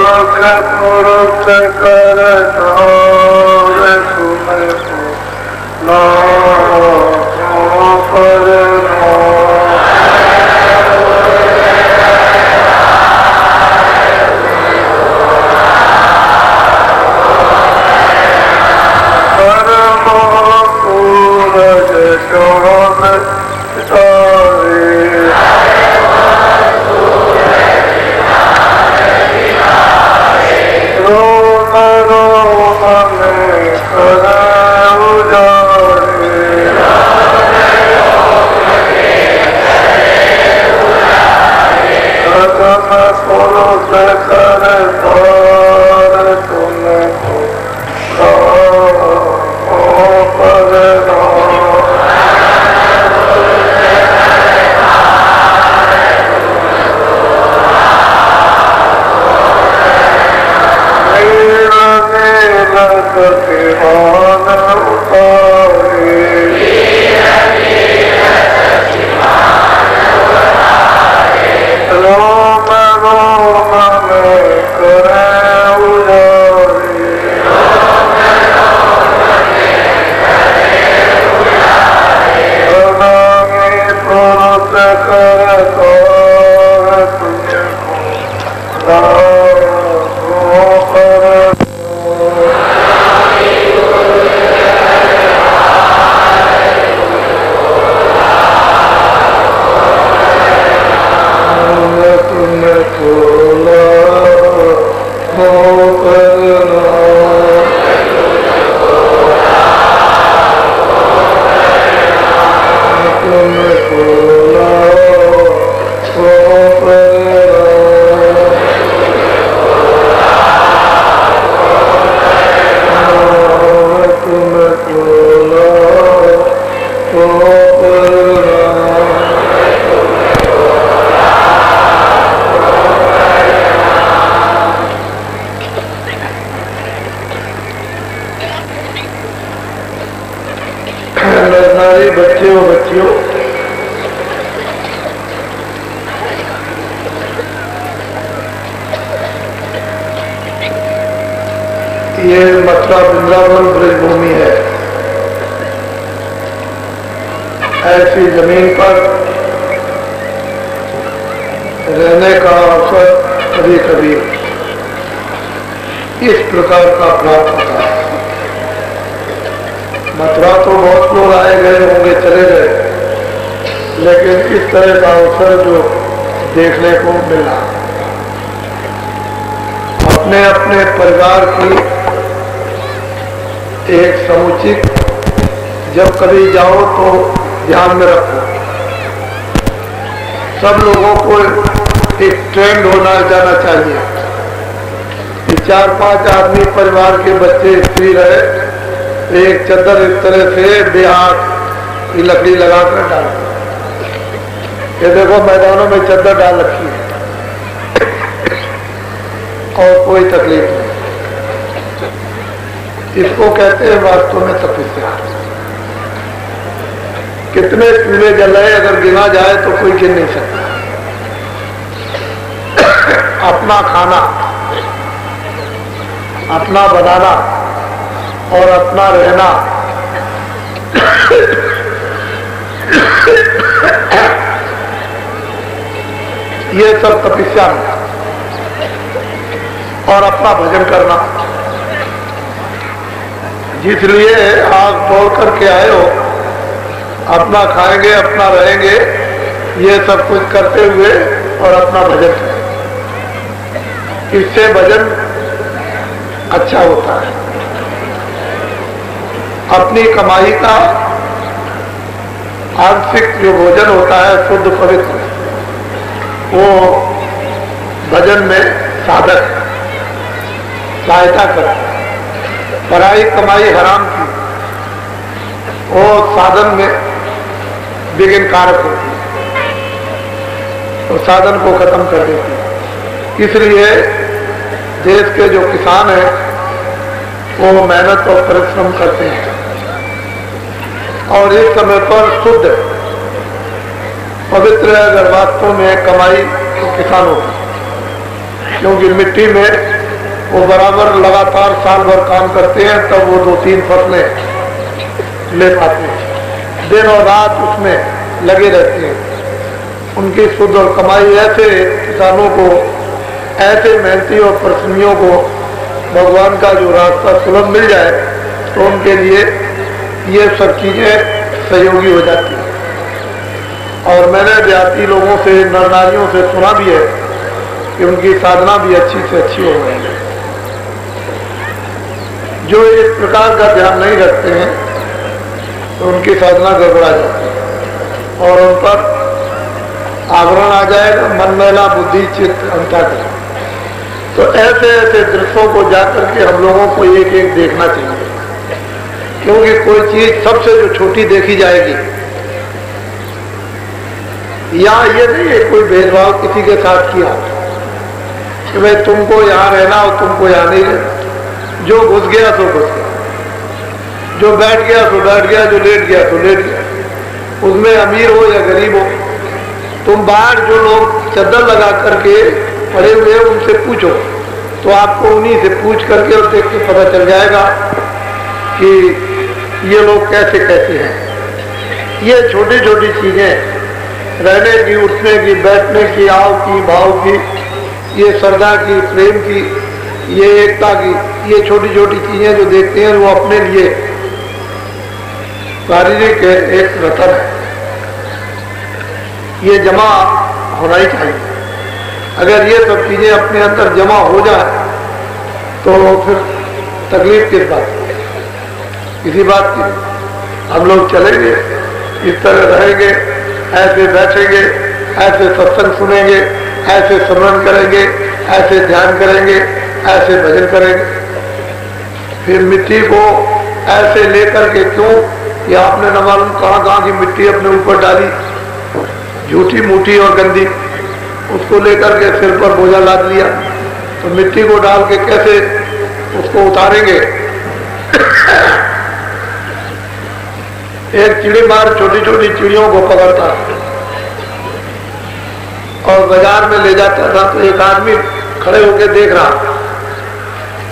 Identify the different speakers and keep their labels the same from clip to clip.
Speaker 1: पुरुष कर तोर तुमको नो पर नो
Speaker 2: ये मथुरा वृंदावन ब्रजभूमि है। ऐसी जमीन पर रहने का अवसर कभी कभी इस प्रकार का प्राप्त होता है। मथुरा तो बहुत लोग आए गए होंगे, चले गए, लेकिन इस तरह का अवसर जो देखने को मिला, अपने अपने परिवार की एक समुचित जब कभी जाओ तो ध्यान में रखो। सब लोगों को एक ट्रेंड होना जाना चाहिए कि 4-5 आदमी परिवार के बच्चे स्त्री रहे, एक चद्दर इस तरह से बेहाथ की लकड़ी लगाकर डाल। ये देखो मैदानों में चद्दर डाल रखी है और कोई तकलीफ नहीं। इसको कहते हैं वास्तव में तपस्या। कितने चूल्हे जल रहे, अगर गिना जाए तो कोई गिन नहीं सकता। अपना खाना, अपना बनाना और अपना रहना, ये सब तपस्या है। और अपना भजन करना, जिसलिए आग तोड़ करके आए हो, अपना खाएंगे, अपना रहेंगे, ये सब कुछ करते हुए और अपना भजन करें। इससे भजन अच्छा होता है। अपनी कमाई का आंशिक जो भोजन होता है शुद्ध पवित्र, वो भजन में साधक सहायता करे। पराई कमाई हराम की वो साधन में विघ्न कारक होती है, तो साधन को खत्म कर देती है। इसलिए देश के जो किसान हैं वो मेहनत और परिश्रम करते हैं और इस समय पर शुद्ध पवित्र अगर वास्तव में कमाई तो किसानों की, क्योंकि मिट्टी में वो बराबर लगातार साल भर काम करते हैं, तब वो 2-3 फसलें ले पाते हैं। दिन और रात उसमें लगे रहते हैं। उनकी शुद्ध और कमाई ऐसे किसानों को, ऐसे मेहनती और परिश्रमियों को भगवान का जो रास्ता सुलभ मिल जाए तो उनके लिए ये सब चीजें सहयोगी हो जाती है। और मैंने देहाती लोगों से, नर नारियों से सुना भी है कि उनकी साधना भी अच्छी से अच्छी हो रही है। जो इस प्रकार का ध्यान नहीं रखते हैं तो उनकी साधना गड़बड़ा जाती है और उन पर आवरण आ जाएगा, मन मैला, बुद्धि, चित्त, अंतःकरण। तो ऐसे ऐसे दृश्यों को जाकर के हम लोगों को एक एक देखना चाहिए, क्योंकि कोई चीज सबसे जो छोटी देखी जाएगी, या ये नहीं है कोई भेदभाव किसी के साथ किया कि भाई तुमको यहाँ रहना और तुमको यहाँ नहीं रहना। जो घुस गया तो घुस गया, जो बैठ गया तो बैठ गया, जो लेट गया तो लेट गया। उसमें अमीर हो या गरीब हो, तुम बाहर जो लोग चद्दर लगा करके पड़े हुए हैं उनसे पूछो तो आपको उन्हीं से पूछ करके और देख के पता चल जाएगा कि ये लोग कैसे कैसे हैं। ये छोटी छोटी चीजें, रहने की, उठने की, बैठने की, आव की, भाव की, ये श्रद्धा की, प्रेम की, ये एकता की, ये छोटी छोटी चीजें जो देखते हैं वो अपने लिए शारीरिक एक रतन है। ये जमा होना ही चाहिए। अगर ये सब चीजें अपने अंदर जमा हो जाए तो फिर तकलीफ किस बात की, किसी बात की। हम लोग चलेंगे, इस तरह रहेंगे, ऐसे बैठेंगे, ऐसे सत्संग सुनेंगे, ऐसे स्मरण करेंगे, ऐसे ध्यान करेंगे, ऐसे भजन करेंगे। फिर मिट्टी को ऐसे लेकर के क्यों, या आपने न मालूम कहाँ कहाँ की मिट्टी अपने ऊपर डाली, झूठी मूठी और गंदी, उसको लेकर के सिर पर बोझा लाद लिया। तो मिट्टी को डाल के कैसे उसको उतारेंगे। एक चिड़ी मार छोटी छोटी चिड़ियों को पकड़ता और बाजार में ले जाता था, तो एक आदमी खड़े होकर देख रहा,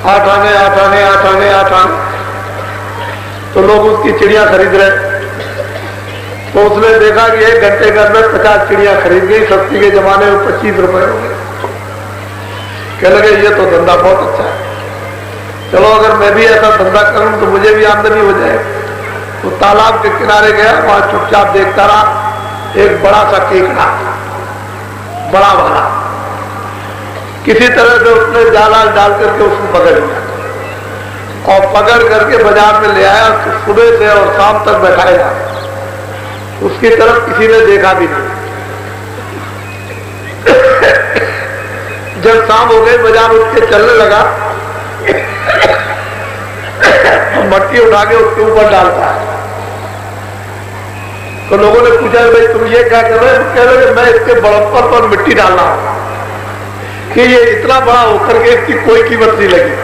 Speaker 2: 8 आने 8 आने 8 आने 8 आने। तो लोग उसकी चिड़िया खरीद रहे। तो उसने देखा कि 1 घंटे के अंदर 50 चिड़िया खरीद गई। सस्ती के जमाने में 25 रुपए हो गए। कहने लगे ये तो धंधा बहुत अच्छा है, चलो अगर मैं भी ऐसा धंधा करूं तो मुझे भी आमदनी हो जाए। तो तालाब के किनारे गया, वहां चुपचाप देखता रहा। एक बड़ा सा केकड़ा, बड़ा वाला, किसी तरह से उसने जाला डाल करके उसको पकड़ लिया और पकड़ करके बाजार में ले आया। तो सुबह से और शाम तक बैठाएगा, उसकी तरफ किसी ने देखा भी नहीं। जब शाम हो गई, बाजार उठ के चलने लगा, मट्टी उठा के उसके ऊपर डालता है। तो लोगों ने पूछा भाई तुम ये क्या कर रहे हो? कह रहे मैं इसके बड़प्पन पर मिट्टी डालना कि ये इतना बड़ा होकर के इसकी कोई कीमत नहीं लगी।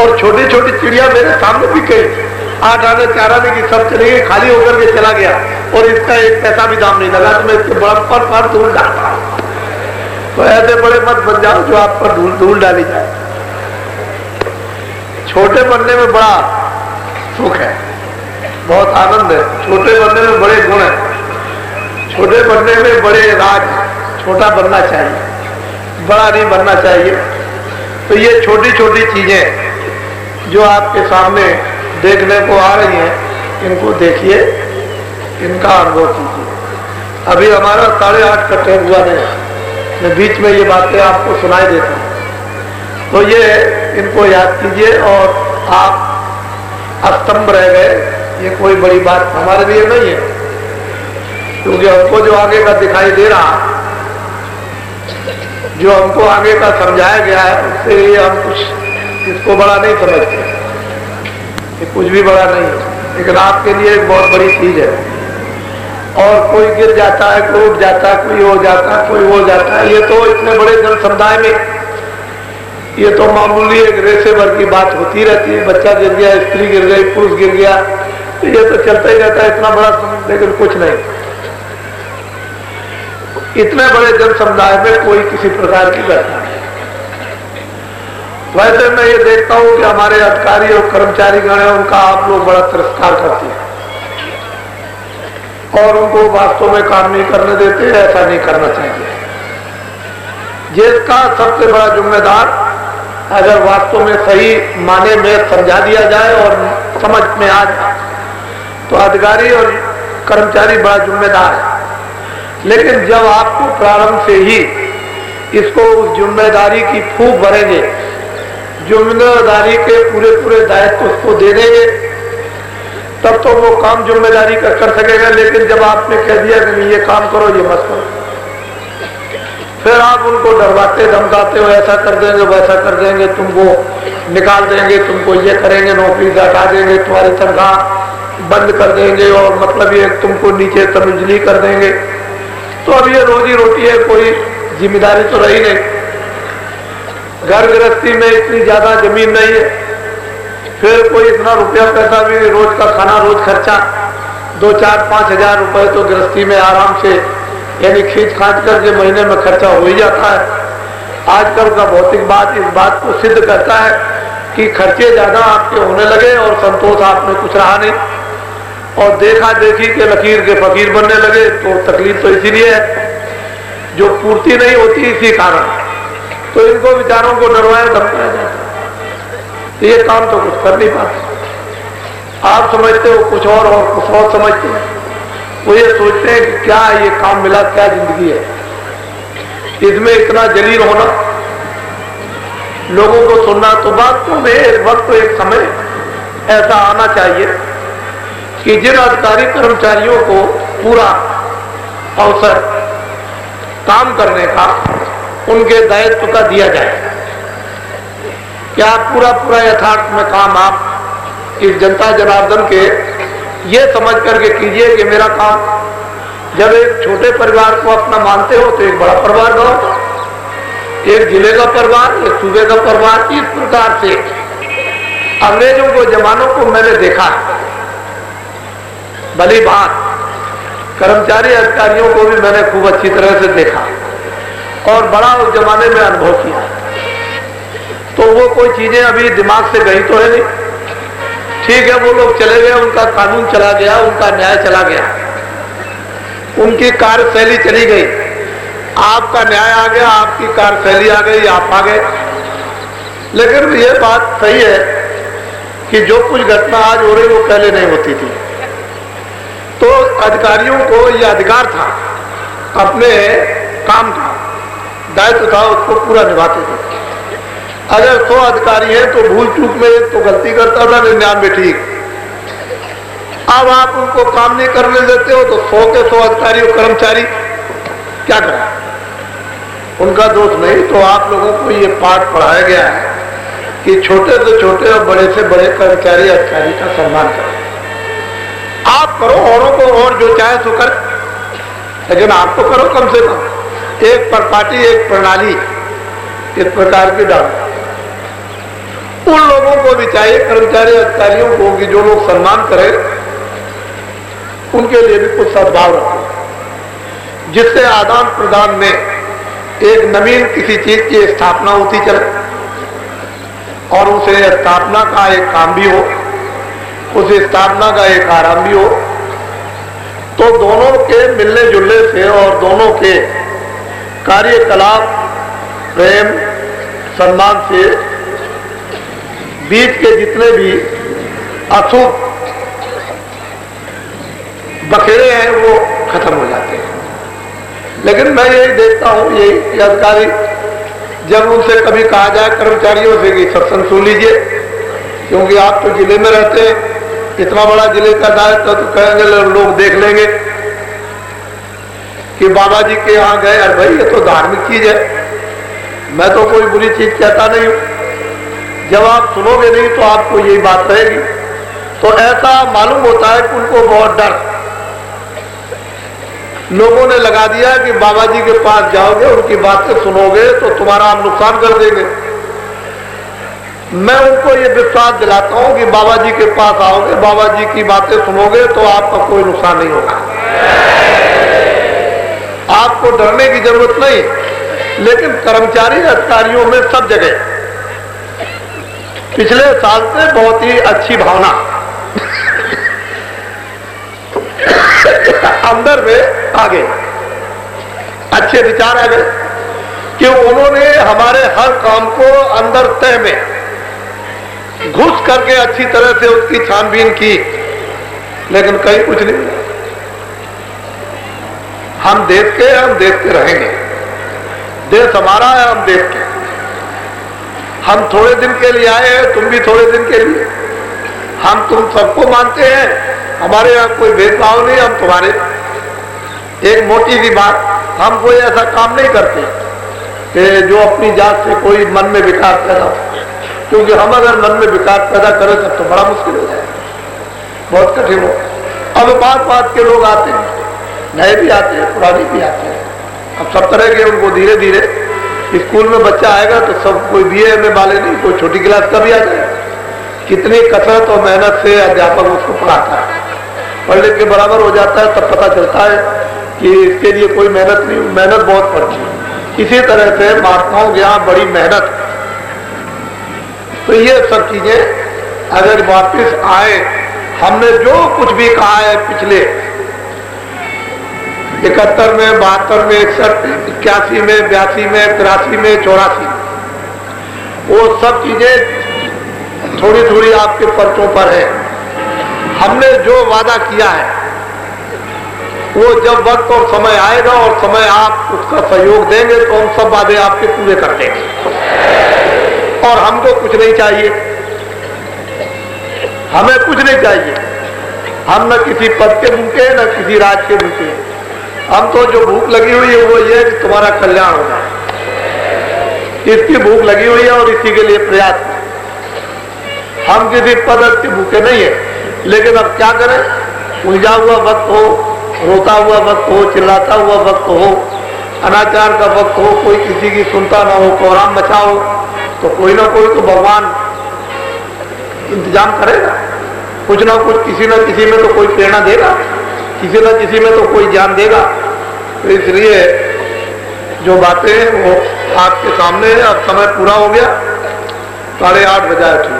Speaker 2: और छोटी छोटी चिड़िया मेरे सामने भी गई, 8 आने 4 आने की सब चली गई, खाली होकर के चला गया और इसका 1 पैसा भी दाम नहीं लगा। तो मैं इसके बड़प्पन पर धूल डालता हूं। तो ऐसे बड़े मत बन जाओ जो आप पर धूल डाली जाए। छोटे बनने में बड़ा सुख है, बहुत आनंद है। छोटे बनने में बड़े गुण है, छोटे बनने में बड़े राज है। छोटा बनना चाहिए, बड़ा नहीं बनना चाहिए। तो ये छोटी छोटी चीजें जो आपके सामने देखने को आ रही हैं, इनको देखिए, इनका अनुभव कीजिए। अभी हमारा 8:30 का टाइम हुआ नहीं, मैं बीच में ये बातें आपको सुनाई देता हूँ। तो ये इनको याद कीजिए और आप अस्तंभ रह गए, ये कोई बड़ी बात हमारे लिए नहीं है, क्योंकि हमको जो आगे का दिखाई दे रहा, जो हमको आगे का समझाया गया है, उससे ये हम कुछ इसको बड़ा नहीं समझते। ये कुछ भी बड़ा नहीं है, लेकिन आपके लिए एक बहुत बड़ी चीज है। और कोई गिर जाता है, कोई उठ जाता है, कोई हो जाता है, कोई हो जाता है। ये तो इतने बड़े जन समुदाय में ये तो मामूली एक रेसे भर की बात होती रहती है। बच्चा गिर गया, स्त्री गिर गई, पुरुष गिर गया, तो ये तो चलता ही रहता है। इतना बड़ा लेकिन कुछ नहीं। इतने बड़े जन समुदाय में कोई किसी प्रकार की घटना नहीं। वैसे मैं ये देखता हूं कि हमारे अधिकारी और कर्मचारी गण हैं, उनका आप लोग बड़ा तिरस्कार करते हैं और उनको वास्तव में काम नहीं करने देते। ऐसा नहीं करना चाहिए। जिसका सबसे बड़ा जिम्मेदार अगर वास्तव में सही माने में समझा दिया जाए और समझ में आ जाए तो अधिकारी और कर्मचारी बड़ा जिम्मेदार है। लेकिन जब आपको प्रारंभ से ही इसको उस जिम्मेदारी की फूंक भरेंगे, जिम्मेदारी के पूरे पूरे दायित्व उसको दे देंगे, तब तो वो काम जिम्मेदारी का कर सकेगा। लेकिन जब आपने कह दिया कि ये काम करो, ये मत करो, फिर आप उनको डरवाते धमकाते हो, ऐसा कर देंगे वैसा कर देंगे, तुमको निकाल देंगे, तुमको ये करेंगे, नौकरी से हटा देंगे, तुम्हारी तनख्वाह बंद कर देंगे और मतलब ये तुमको नीचे तनुजली कर देंगे। तो अब ये रोजी रोटी है, कोई जिम्मेदारी तो रही नहीं। घर गृहस्थी में इतनी ज्यादा जमीन नहीं है, फिर कोई इतना रुपया पैसा भी, रोज का खाना, रोज खर्चा 2-4-5 हजार रुपए तो गृहस्थी में आराम से यानी खींच खांच करके महीने में खर्चा हो ही जाता है। आजकल का भौतिक बात इस बात को सिद्ध करता है कि खर्चे ज्यादा आपके होने लगे और संतोष आप में कुछ रहा नहीं, और देखा देखी के लकीर के फकीर बनने लगे। तो तकलीफ तो इसीलिए है, जो पूर्ति नहीं होती इसी कारण। तो इनको विचारों को डरवाया धमकाया जाता है, ये काम तो कुछ कर नहीं पाते। आप समझते हो कुछ और कुछ और समझते हैं। वो ये सोचते हैं कि क्या ये काम मिला, क्या जिंदगी है, इसमें इतना जलील होना, लोगों को सुनना। तो वास्तव में एक वक्त, एक समय ऐसा आना चाहिए कि जिन अधिकारी कर्मचारियों को पूरा अवसर काम करने का उनके दायित्व का दिया जाए, क्या पूरा पूरा यथार्थ में काम आप इस जनता जनार्दन के ये समझ करके कीजिए कि मेरा काम, जब एक छोटे परिवार को अपना मानते हो तो एक बड़ा परिवार बनाओ, एक जिले का परिवार, एक सूबे का परिवार। इस प्रकार से अंग्रेजों को जमानों को मैंने देखा, भली बात कर्मचारी अधिकारियों को भी मैंने खूब अच्छी तरह से देखा और बड़ा उस जमाने में अनुभव किया। तो वो कोई चीजें अभी दिमाग से गई तो है नहीं। ठीक है, वो लोग चले गए, उनका कानून चला गया, उनका न्याय चला गया, उनकी कार्यशैली चली गई, आपका न्याय आ गया, आपकी कार्यशैली आ गई, आप आ गए। लेकिन ये बात सही है कि जो कुछ घटना आज हो रही वो पहले नहीं होती थी। तो अधिकारियों को यह अधिकार था, अपने काम का दायित्व था, उसको पूरा निभाते थे। अगर 100 अधिकारी हैं तो भूल चूक में एक तो गलती करता था, 99 ठीक। अब आप उनको काम नहीं करने देते हो तो 100 के 100 अधिकारी और कर्मचारी क्या करें, उनका दोष नहीं। तो आप लोगों को ये पाठ पढ़ाया गया है कि छोटे से छोटे और बड़े से बड़े कर्मचारी अधिकारी का सम्मान करें। आप करो, औरों को और जो चाहे सो कर, लेकिन आप तो करो कम से कम। एक पार्टी, एक प्रणाली इस प्रकार की डालो। उन लोगों को भी चाहिए, कर्मचारी अधिकारियों को, कि जो लोग सम्मान करें उनके लिए भी कुछ सद्भाव रखो, जिससे आदान प्रदान में एक नवीन किसी चीज की स्थापना होती चले और उसे स्थापना का एक काम भी हो, उस स्थापना का एक आराम भी हो। तो दोनों के मिलने जुलने से और दोनों के कार्यकलाप प्रेम सम्मान से बीच के जितने भी अशुभ बखेड़े हैं वो खत्म हो जाते हैं। लेकिन मैं यही देखता हूँ, यही अधिकारी जब उनसे कभी कहा जाए कर्मचारियों से कि सत्संग सुन लीजिए, क्योंकि आप तो जिले में रहते हैं, इतना बड़ा जिले का दायित्व, तो कहेंगे लोग देख लेंगे कि बाबा जी के यहाँ गए। अरे भाई, ये तो धार्मिक चीज है, मैं तो कोई बुरी चीज कहता नहीं हूं। जब आप सुनोगे नहीं तो आपको यही बात रहेगी। तो ऐसा मालूम होता है कि उनको बहुत डर लोगों ने लगा दिया कि बाबा जी के पास जाओगे, उनकी बातें सुनोगे तो तुम्हारा हम नुकसान कर देंगे। मैं उनको ये विश्वास दिलाता हूं कि बाबा जी के पास आओगे, बाबा जी की बातें सुनोगे तो आपका कोई नुकसान नहीं होगा, आपको डरने की जरूरत नहीं। लेकिन कर्मचारी अधिकारियों में सब जगह पिछले साल से बहुत ही अच्छी भावना अंदर में आ गए, अच्छे विचार आ गए कि उन्होंने हमारे हर काम को अंदर तह में घुस करके अच्छी तरह से उसकी छानबीन की, लेकिन कहीं कुछ नहीं मिला। हम देश के, हम देश के रहेंगे, देश हमारा है, हम देश के। हम थोड़े दिन के लिए आए हैं, तुम भी थोड़े दिन के लिए। हम तुम सबको मानते हैं, हमारे यहाँ कोई भेदभाव नहीं। हम तुम्हारे, एक मोटी सी बात, हम कोई ऐसा काम नहीं करते कि जो अपनी जात से कोई मन में विकार पैदा हो, क्योंकि हम अगर मन में विकार पैदा करें तब तो बड़ा मुश्किल हो जाए, बहुत कठिन हो। अब बात बात के लोग आते हैं, नए भी आते हैं, पुराने भी आते हैं। अब सब तरह के उनको धीरे धीरे, स्कूल में बच्चा आएगा तो सब कोई बीए में वाले नहीं, कोई छोटी क्लास का भी आ जाएगा। कितनी कसरत और मेहनत से अध्यापक उसको पढ़ाता है, पढ़ लिख के बराबर हो जाता है, तब पता चलता है कि इसके लिए कोई मेहनत नहीं, मेहनत बहुत पड़ती है। इसी तरह से महात्माओं के यहाँ बड़ी मेहनत। तो ये सब चीजें अगर वापिस आए, हमने जो कुछ भी कहा है पिछले 71 में, 72 में, 61, 81 में, 82 में, 83 में, 84 में, वो सब चीजें थोड़ी थोड़ी आपके पर्चों पर है। हमने जो वादा किया है वो जब वक्त और समय आएगा और समय आप उसका सहयोग देंगे तो हम सब वादे आपके पूरे कर देंगे। और हमको कुछ नहीं चाहिए, हमें कुछ नहीं चाहिए। हम न किसी पद के भूखे, न किसी राज के भूखे। हम तो जो भूख लगी हुई है वो ये है कि तुम्हारा कल्याण हो जाए, इसकी भूख लगी हुई है और इसी के लिए प्रयास। हम किसी पद के भूखे नहीं है, लेकिन अब क्या करें, उलझा हुआ वक्त हो, रोता हुआ वक्त हो, चिल्लाता हुआ वक्त हो, अनाचार का वक्त हो, कोई किसी की सुनता ना हो, कोहराम मचा हो, तो कोई ना कोई तो भगवान इंतजाम करेगा। कुछ ना कुछ, किसी न किसी में तो कोई प्रेरणा देगा, किसी न किसी में तो कोई ज्ञान देगा। तो इसलिए जो बातें हैं वो आपके सामने है। अब समय पूरा हो गया, 8:30 बजा उठी।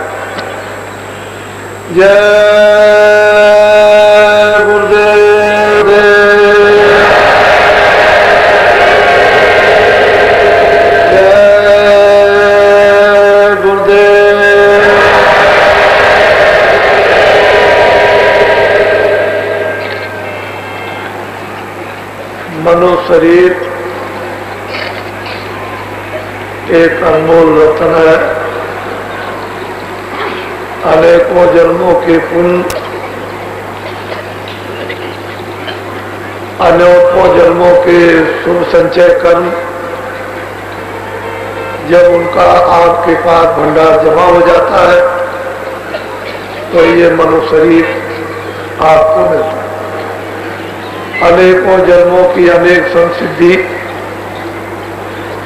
Speaker 2: जय गुरुदेव, जय गुरुदेव। मनो शरीर एक अनमोल रत्न है। अनेकों जन्मों के पुण्य, अनेकों जन्मों के शुभ संचय कर्म जब उनका आपके पास भंडार जमा हो जाता है तो ये मनुष्य शरीर आपको मिलता है। अनेकों जन्मों की अनेक संसिद्धि,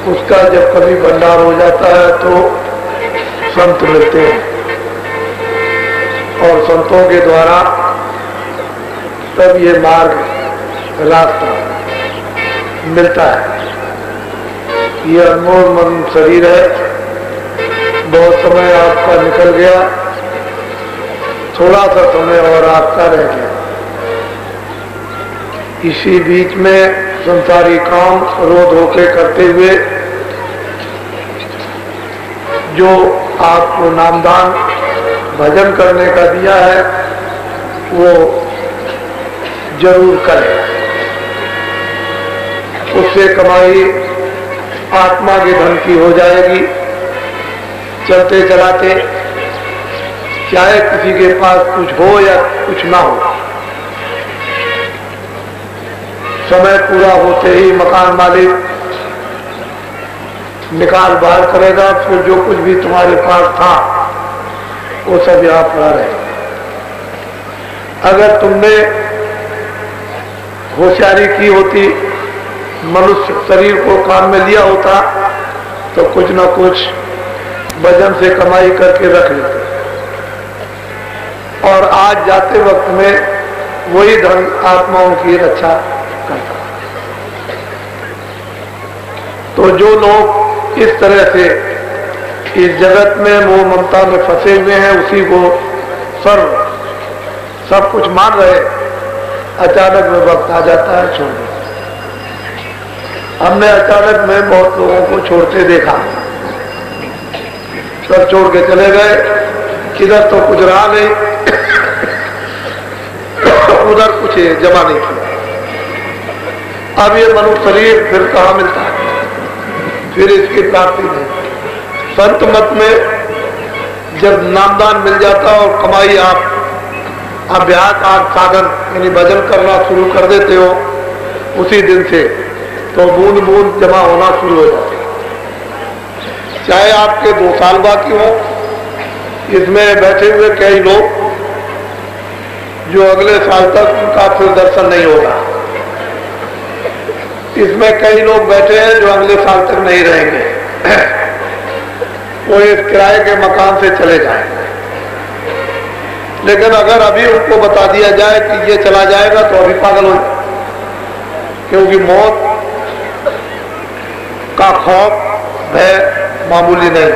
Speaker 2: उसका जब कभी भंडार हो जाता है तो संत मिलते हैं और संतों के द्वारा तब ये मार्ग, रास्ता मिलता है। ये अनमोल मन शरीर है। बहुत समय आपका निकल गया, थोड़ा सा समय और आपका रह गया। इसी बीच में संसारी काम रोध होके करते हुए जो आपको नामदान भजन करने का दिया है वो जरूर करें। उससे कमाई आत्मा के धन की हो जाएगी। चलते चलाते चाहे किसी के पास कुछ हो या कुछ ना हो, समय पूरा होते ही मकान मालिक निकाल बाहर करेगा, फिर जो कुछ भी तुम्हारे पास था वो सब यहाँ पड़ा रहेगा। अगर तुमने होशियारी की होती, मनुष्य शरीर को काम में लिया होता तो कुछ ना कुछ वजन से कमाई करके रख लेते और आज जाते वक्त में वही धन आत्माओं की रक्षा करता। तो जो लोग इस तरह से इस जगत में मोह ममता में फंसे हुए हैं, उसी को सब कुछ मान रहे, अचानक में वक्त आ जाता है छोड़ देते। हमने अचानक में बहुत लोगों को छोड़ते देखा, सब छोड़ के चले गए, इधर तो कुछ रहा नहीं, उधर कुछ जमा नहीं किया। अब ये मनुष्य शरीर फिर कहाँ मिलता है, फिर इसकी प्राप्ति नहीं। संत मत में जब नामदान मिल जाता और कमाई आप अभ्यास आप साधन यानी भजन करना शुरू कर देते हो, उसी दिन से तो बूंद बूंद जमा होना शुरू हो जाता है। चाहे आपके 2 साल बाकी हो, इसमें बैठे हुए कई लोग जो अगले साल तक उनका फिर दर्शन नहीं होगा, इसमें कई लोग बैठे हैं जो अगले साल तक नहीं रहेंगे, वो इस किराए के मकान से चले जाएंगे। लेकिन अगर अभी उनको बता दिया जाए कि ये चला जाएगा तो अभी पागल हो जाए, क्योंकि मौत का खौफ भय मामूली नहीं।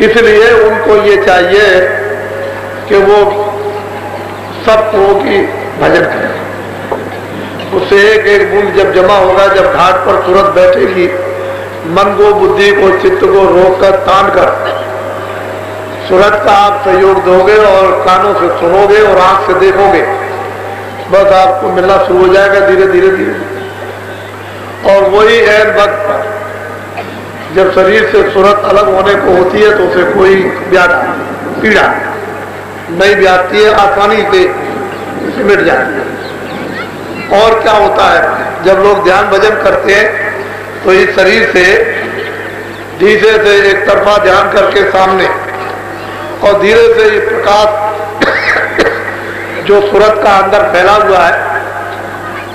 Speaker 2: इसलिए उनको ये चाहिए कि वो सबको की भजन करें। उससे एक एक बूंद जब जमा होगा, जब घाट पर तुरंत बैठेगी, मन को बुद्धि को चित्त को रोक कर तान कर सूरज का आप सहयोग दोगे और कानों से सुनोगे और आंख से देखोगे, बस आपको मिलना शुरू हो जाएगा धीरे धीरे धीरे। और वही ऐन वक्त पर जब शरीर से सूरत अलग होने को होती है तो उसे कोई पीड़ा नहीं व्याप्ति है, आसानी से मिट जाती है। और क्या होता है, जब लोग ध्यान भजन करते हैं तो इस शरीर से धीरे से एक तरफा ध्यान करके सामने और धीरे से ये प्रकाश जो सूरत का अंदर फैला हुआ है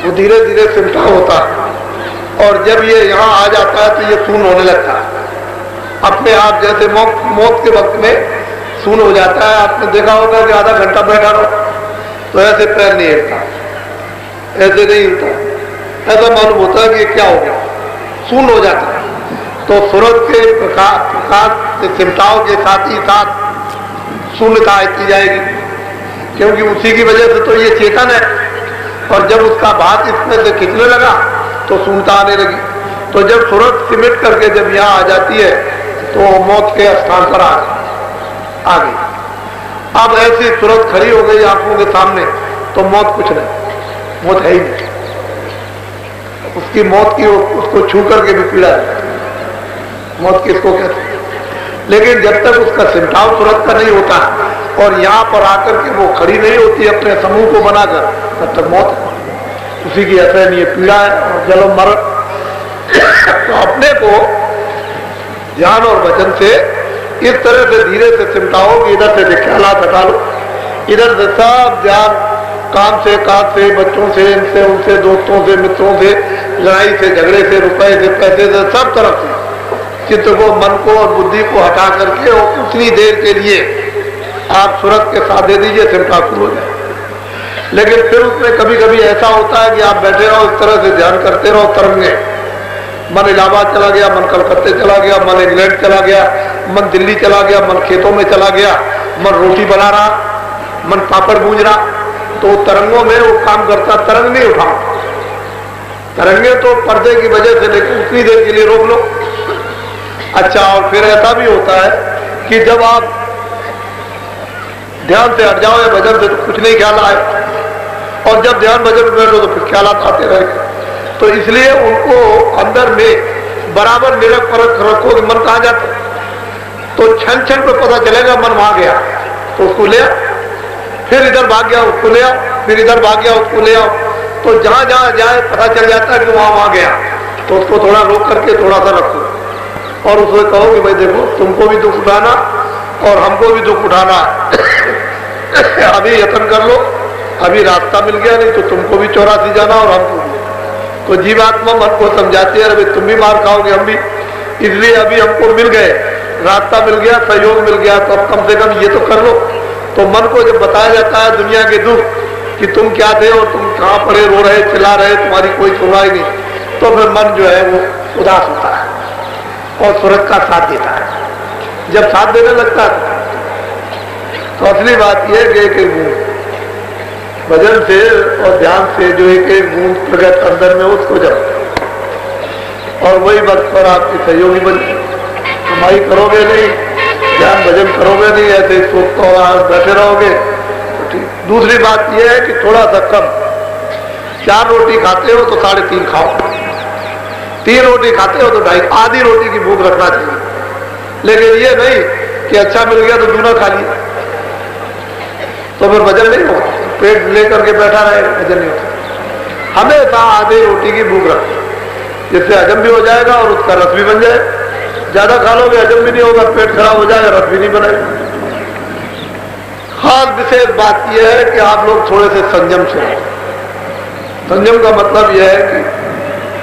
Speaker 2: वो धीरे धीरे सिमटा होता है, और जब ये यहाँ आ जाता है तो ये शून्य होने लगता है अपने आप। जैसे मौत के वक्त में शून्य हो जाता है। आपने देखा होगा कि आधा घंटा बैठा रहो तो ऐसे पैर नहीं हिलता, ऐसे नहीं हिलता, ऐसा मालूम होता है कि क्या हो गया, शून्य हो जाता है। तो सूरत के प्रकाश सिमटाव के साथ ही साथ शून्यता आती जाएगी, क्योंकि उसी की वजह से तो ये चेतन है। और जब उसका भात इसमें से खिंचने लगा तो शून्यता आने लगी। तो जब सूरत सिमट करके जब यहाँ आ जाती है तो मौत के स्थान पर आ गई। अब ऐसी सूरत खड़ी हो गई आंखों के सामने तो मौत कुछ नहीं, मौत है ही नहीं। उसकी मौत की उसको छू करके भी पीड़ा है, मौत किसको कहते हैं। लेकिन जब तक उसका सिमटाव सूरत का नहीं होता और यहाँ पर आकर के वो खड़ी नहीं होती अपने समूह को बनाकर, तब तक मौत है, उसी की असहनीय पीड़ा है और जन्म मरण। तो अपने को ध्यान और वचन से इस तरह से धीरे से सिमटाओ कि इधर से ख्यालात हटा लो, इधर से सब ध्यान काम से काज से बच्चों से इनसे उनसे दोस्तों से मित्रों से लड़ाई से झगड़े से रुपए से पैसे से सब तरफ से चित्त को मन को और बुद्धि को हटा करके और उतनी देर के लिए आप सूरत के साथ दे दीजिए, सिमटा शुरू हो जाए। लेकिन फिर उसमें कभी कभी ऐसा होता है कि आप बैठे रहो इस तरह से ध्यान करते रहो, तरंगे मन इलाहाबाद चला गया, मन कलकत्ते चला गया, मन इंग्लैंड चला गया, मन दिल्ली चला गया, मन खेतों में चला गया, मन रोटी बना रहा, मन पापड़ भूंज रहा। तो तरंगों में वो काम करता, तरंग नहीं उठा, तरंगे तो पर्दे की वजह से, लेकिन उतनी देर के लिए रोक लो। अच्छा, और फिर ऐसा भी होता है कि जब आप ध्यान से हट जाओ या भजन से तो कुछ नहीं ख्याल आए, और जब ध्यान भजन में बैठो तो फिर ख्याल आते रहे। तो इसलिए उनको अंदर में बराबर निरख परख रखो कि मन कहाँ जाता है। तो क्षण क्षण पे पता चलेगा मन वहां गया तो उसको ले आओ, फिर इधर भाग गया उसको ले आओ, फिर इधर भाग गया उसको ले आओ। तो जहां जहां जाए पता चल जाता है कि वहां गया, तो उसको थोड़ा रोक करके थोड़ा सा रखो और उसको कहो कि भाई देखो तुमको भी दुख उठाना और हमको भी दुख उठाना, अभी यत्न कर लो, अभी रास्ता मिल गया, नहीं तो तुमको भी 84 जाना और हमको भी। तो जीवात्मा मन को समझाती है अभी तुम भी मार खाओगे हम भी, इसलिए अभी हमको मिल गए, रास्ता मिल गया, सहयोग मिल गया, तो अब कम से कम ये तो कर लो। तो मन को जब बताया जाता है दुनिया के दुख कि तुम क्या थे और तुम कहाँ पड़े रो रहे चिल्ला रहे, तुम्हारी कोई सुनवाई नहीं, तो फिर मन जो है वो उदास होता है। और सूरज का साथ देता है। जब साथ देने लगता है तो असली बात यह है कि एक एक बूंद भजन से और ध्यान से जो एक एक बूंद प्रगट अंदर में उसको जब, और वही वक्त पर आपकी सहयोगी बन, कमाई करोगे नहीं, ध्यान भजन करोगे नहीं, ऐसे सोचते और बैठे रहोगे तो ठीक। दूसरी बात यह है कि थोड़ा सा कम, 4 रोटी खाते हो तो 3.5 खाओ, 3 रोटी खाते हो तो 2.5, आधी रोटी की भूख रखना चाहिए। लेकिन ये नहीं कि अच्छा मिल गया तो दूना खा लिया, तो फिर वजन नहीं होगा, पेट लेकर के बैठा रहे, वजन नहीं होता। हमेशा आधी रोटी की भूख रखो, जिससे हजम भी हो जाएगा और उसका रस भी बन जाए। ज्यादा खा लोगे हजम भी नहीं होगा, पेट खराब हो जाएगा, रस भी नहीं बनेगा। खास विशेष बात यह है कि आप लोग थोड़े से संयम से रहें। संयम का मतलब यह है कि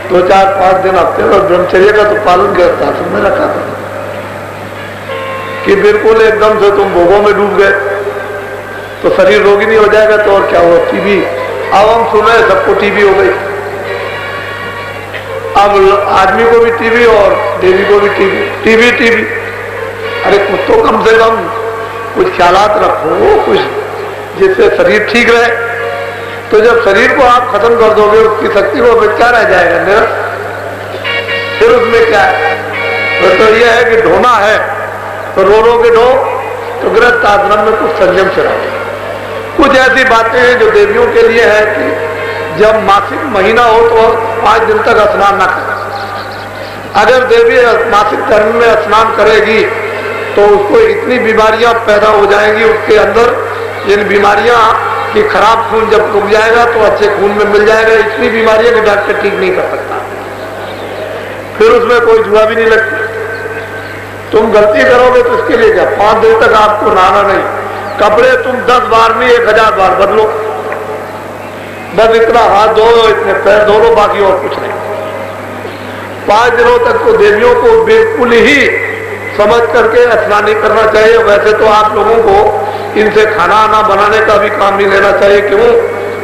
Speaker 2: 2, 4, 5 दिन हफ्ते में ब्रह्मचर्य का तो पालन करता तुमने रखा था कि बिल्कुल एकदम से तुम भोगों में डूब गए तो शरीर रोगी नहीं हो जाएगा तो और क्या हुआ, टीबी। अब हम सुने सबको टीबी हो गई, अब आदमी को भी टीबी और देवी को भी टीबी। अरे कुछ तो कम से कम कुछ ख्यालात रखो, कुछ जिससे शरीर ठीक रहे। तो जब शरीर को आप खत्म कर दोगे उसकी शक्ति को फिर क्या रह जाएगा, निरस। फिर उसमें क्या है, तो यह है कि ढोना है तो रो के ढो, तो गृहस्थ आश्रम में कुछ संयम से रहो। कुछ ऐसी बातें हैं जो देवियों के लिए है कि जब मासिक महीना हो तो 5 दिन तक स्नान ना करें। अगर देवी मासिक धर्म में स्नान करेगी तो उसको इतनी बीमारियां पैदा हो जाएंगी उसके अंदर, इन बीमारियां कि खराब खून जब रुक जाएगा तो अच्छे खून में मिल जाएगा। इतनी बीमारियां कि डॉक्टर ठीक नहीं कर सकता, फिर उसमें कोई जुआ भी नहीं लगती। तुम गलती करोगे तो इसके लिए क्या, 5 दिन तक आपको नहाना नहीं, कपड़े तुम 10 बार नहीं 1000 बार बदलो, बस इतना हाथ धो लो, इतने पैर धो लो, बाकी और कुछ नहीं। 5 दिनों तक तो देवियों को बिल्कुल ही समझ करके स्नान नहीं करना चाहिए। वैसे तो आप लोगों को इनसे खाना आना बनाने का भी काम नहीं लेना चाहिए। क्यों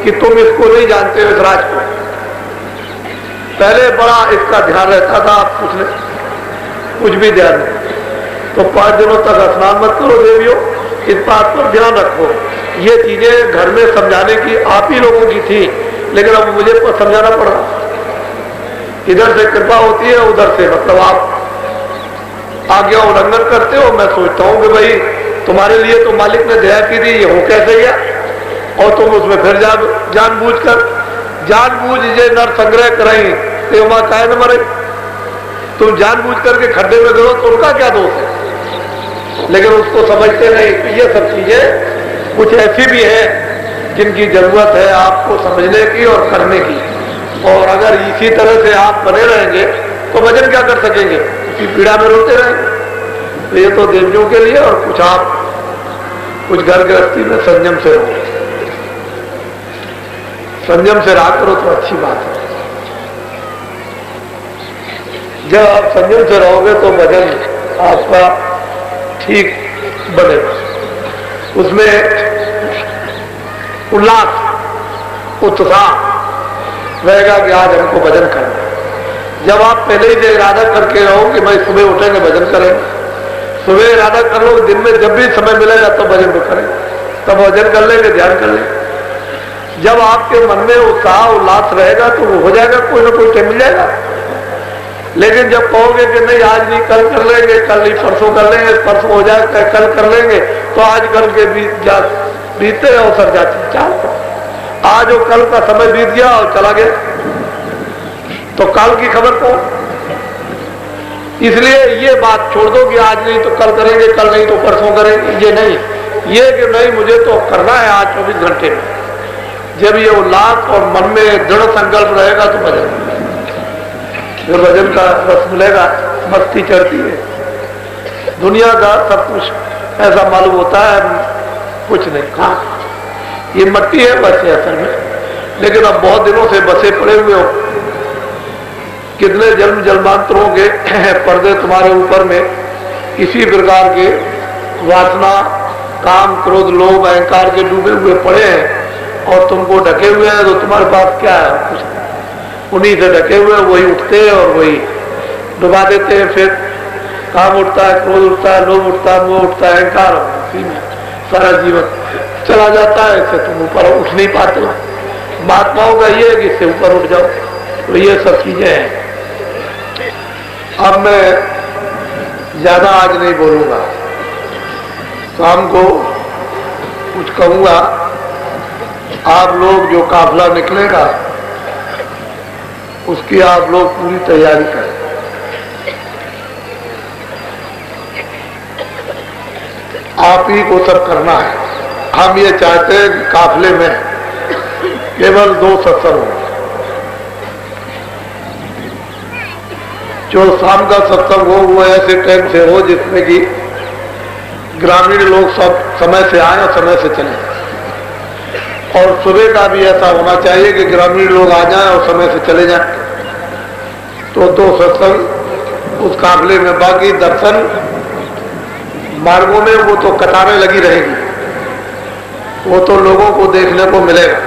Speaker 2: कि तुम इसको नहीं जानते हो, इस राज को। पहले बड़ा इसका ध्यान रहता था, आप कुछ भी ध्यान नहीं। तो 5 दिनों तक स्नान मत करो देवियों, इस बात पर ध्यान रखो। ये चीजें घर में समझाने की आप ही लोगों की थी, लेकिन अब मुझे समझाना पड़ा। इधर से कृपा होती है, उधर से मतलब आप आज्ञा उल्लंघन करते हो। मैं सोचता हूं कि भाई तुम्हारे लिए तो मालिक ने दया की थी, ये हो कैसे गया, और तुम उसमें फिर जानबूझ ये नर संग्रह कराई तो वहां काहे न मरे। तुम जानबूझ करके खड्डे में गिरो तो उनका क्या दोष है, लेकिन उसको समझते नहीं। ये सब चीजें कुछ ऐसी भी है जिनकी जरूरत है आपको समझने की और करने की। और अगर इसी तरह से आप बने रहेंगे तो भजन क्या कर सकेंगे, इसी पीड़ा में रोते रहेंगे। तो ये तो देवियों के लिए, और कुछ आप कुछ घर गृहस्थी में संयम से रहो, संयम से रहा करो तो अच्छी बात है। जब आप संयम से रहोगे तो भजन आपका ठीक बनेगा, उसमें उल्लास उत्साह रहेगा कि आज हमको भजन करना। जब आप पहले ही से इरादा करके रहो कि भाई सुबह उठेंगे भजन करेंगे, सुबह इरादा कर लो, दिन में जब भी समय मिलेगा तो भजन को करें, तब भजन कर लेंगे, ध्यान कर लेंगे। जब आपके मन में उत्साह उल्लास रहेगा तो वो हो जाएगा, कोई ना कोई टाइम मिल जाएगा। लेकिन जब कहोगे कि नहीं आज नहीं कल कर लेंगे, कल नहीं परसों कर लेंगे, परसों हो जाएगा कल कर लेंगे, तो आज कल के बीते और सर जाते चाल। आज वो कल का समय बीत गया और चला गया, तो कल की खबर कौन। इसलिए ये बात छोड़ दो कि आज नहीं तो कल करेंगे, कल नहीं तो परसों करेंगे, ये नहीं। ये कि नहीं मुझे तो करना है आज 24 घंटे में। जब ये उल्लास और मन में दृढ़ संकल्प रहेगा तो भजन, जो भजन का रस मिलेगा, मस्ती चढ़ती है। दुनिया का सब कुछ ऐसा मालूम होता है, कुछ नहीं। हाँ ये मट्टी है बस है असल में, लेकिन अब बहुत दिनों से बसे पड़े हुए हो, कितने जन्म जन्मांतरों के पर्दे तुम्हारे ऊपर में इसी प्रकार के वासना, काम, क्रोध, लोभ, अहंकार के डूबे हुए पड़े हैं, और तुमको ढके हुए हैं। तो तुम्हारे पास क्या है, कुछ उन्हीं से ढके हुए, वही उठते हैं और वही डुबा देते हैं। फिर काम उठता है, क्रोध उठता है, लोभ उठता है, मोह उठता है, अहंकार, उसी में सारा जीवन चला जाता है। इससे तुम ऊपर उठ नहीं पाते हो। महात्माओं का ये है कि इससे ऊपर उठ जाओ। तो ये सब चीजें हैं। अब मैं ज्यादा आज नहीं बोलूंगा, शाम को कुछ कहूंगा। आप लोग जो काफिला निकलेगा उसकी आप लोग पूरी तैयारी करें। आप ही को सब करना है। हम ये चाहते हैं कि काफिले में केवल 2 सत्संग हो। जो शाम का सत्संग हो वो ऐसे टाइम से हो जिसमें कि ग्रामीण लोग सब समय से आए और समय से चले। और सुबह का भी ऐसा होना चाहिए कि ग्रामीण लोग आ जाएं और समय से चले जाएं। तो 2 सत्संग उस काफिले में। बाकी दर्शन मार्गों में वो तो कतारें लगी रहेगी, वो तो लोगों को देखने को मिलेगा।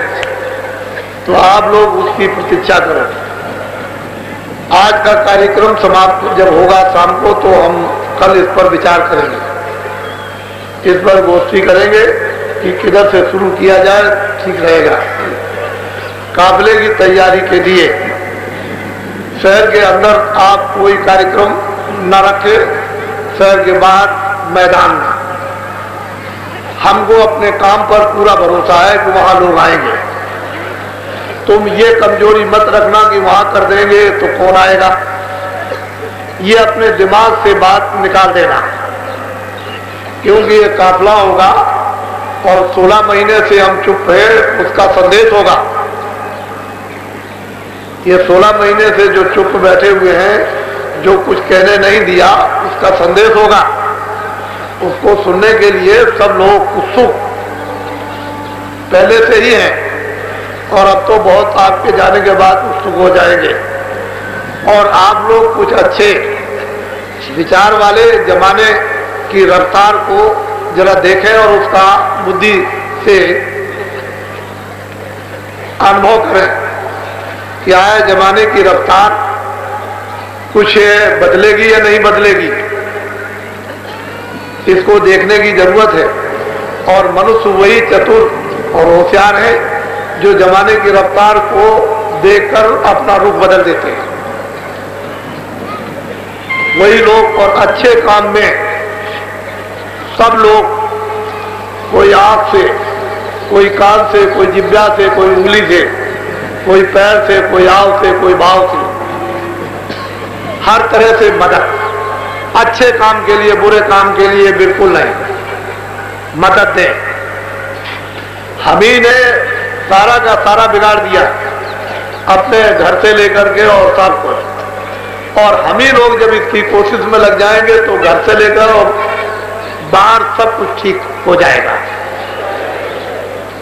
Speaker 2: तो आप लोग उसकी प्रतीक्षा करें। आज का कार्यक्रम समाप्त जब होगा शाम को तो हम कल इस पर विचार करेंगे, इस पर गोष्ठी करेंगे कि किधर से शुरू किया जाए ठीक रहेगा। काफिले की तैयारी के लिए शहर के अंदर आप कोई कार्यक्रम न रखें, शहर के बाहर मैदान में। हमको अपने काम पर पूरा भरोसा है कि वहां लोग आएंगे। तुम ये कमजोरी मत रखना कि वहां कर देंगे तो कौन आएगा। ये अपने दिमाग से बात निकाल देना, क्योंकि ये काफिला होगा और 16 महीने से हम चुप है, उसका संदेश होगा। ये 16 महीने से जो चुप बैठे हुए हैं, जो कुछ कहने नहीं दिया, उसका संदेश होगा। उसको सुनने के लिए सब लोग उत्सुक पहले से ही हैं और अब तो बहुत आपके जाने के बाद उत्सुक हो जाएंगे। और आप लोग कुछ अच्छे विचार वाले जमाने की रफ्तार को जरा देखें और उसका बुद्धि से अनुभव करें। क्या है जमाने की रफ्तार, कुछ बदलेगी या नहीं बदलेगी, इसको देखने की जरूरत है। और मनुष्य वही चतुर और होशियार है जो जमाने की रफ्तार को देखकर अपना रुख बदल देते हैं। वही लोग और अच्छे काम में सब लोग, कोई आंख से, कोई कान से, कोई जिब्या से, कोई उंगली से, कोई पैर से, कोई आव से, कोई भाव से, हर तरह से मदद। अच्छे काम के लिए, बुरे काम के लिए बिल्कुल नहीं, मदद दें। हम ही ने सारा का सारा बिगाड़ दिया अपने घर से लेकर के और सब कुछ। और हम ही लोग जब इसकी कोशिश में लग जाएंगे तो घर से लेकर और बाहर सब कुछ ठीक हो जाएगा।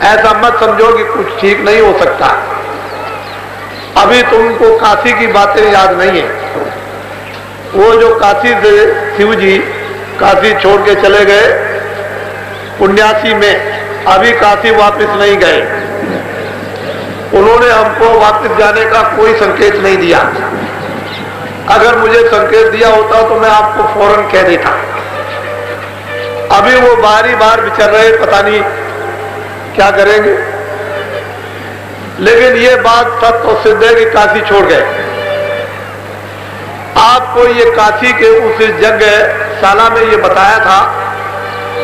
Speaker 2: ऐसा मत समझो कि कुछ ठीक नहीं हो सकता। अभी तुमको काशी की बातें याद नहीं है। वो जो काशी से शिव जी काशी छोड़ के चले गए 79 में, अभी काशी वापस नहीं गए। उन्होंने हमको वापस जाने का कोई संकेत नहीं दिया। अगर मुझे संकेत दिया होता तो मैं आपको फौरन कह देता। अभी वो बारी बार विचर रहे, पता नहीं क्या करेंगे। लेकिन ये बात सत्य और सिद्ध है कि काशी छोड़ गए। आपको ये काशी के उस यज्ञशाला में ये बताया था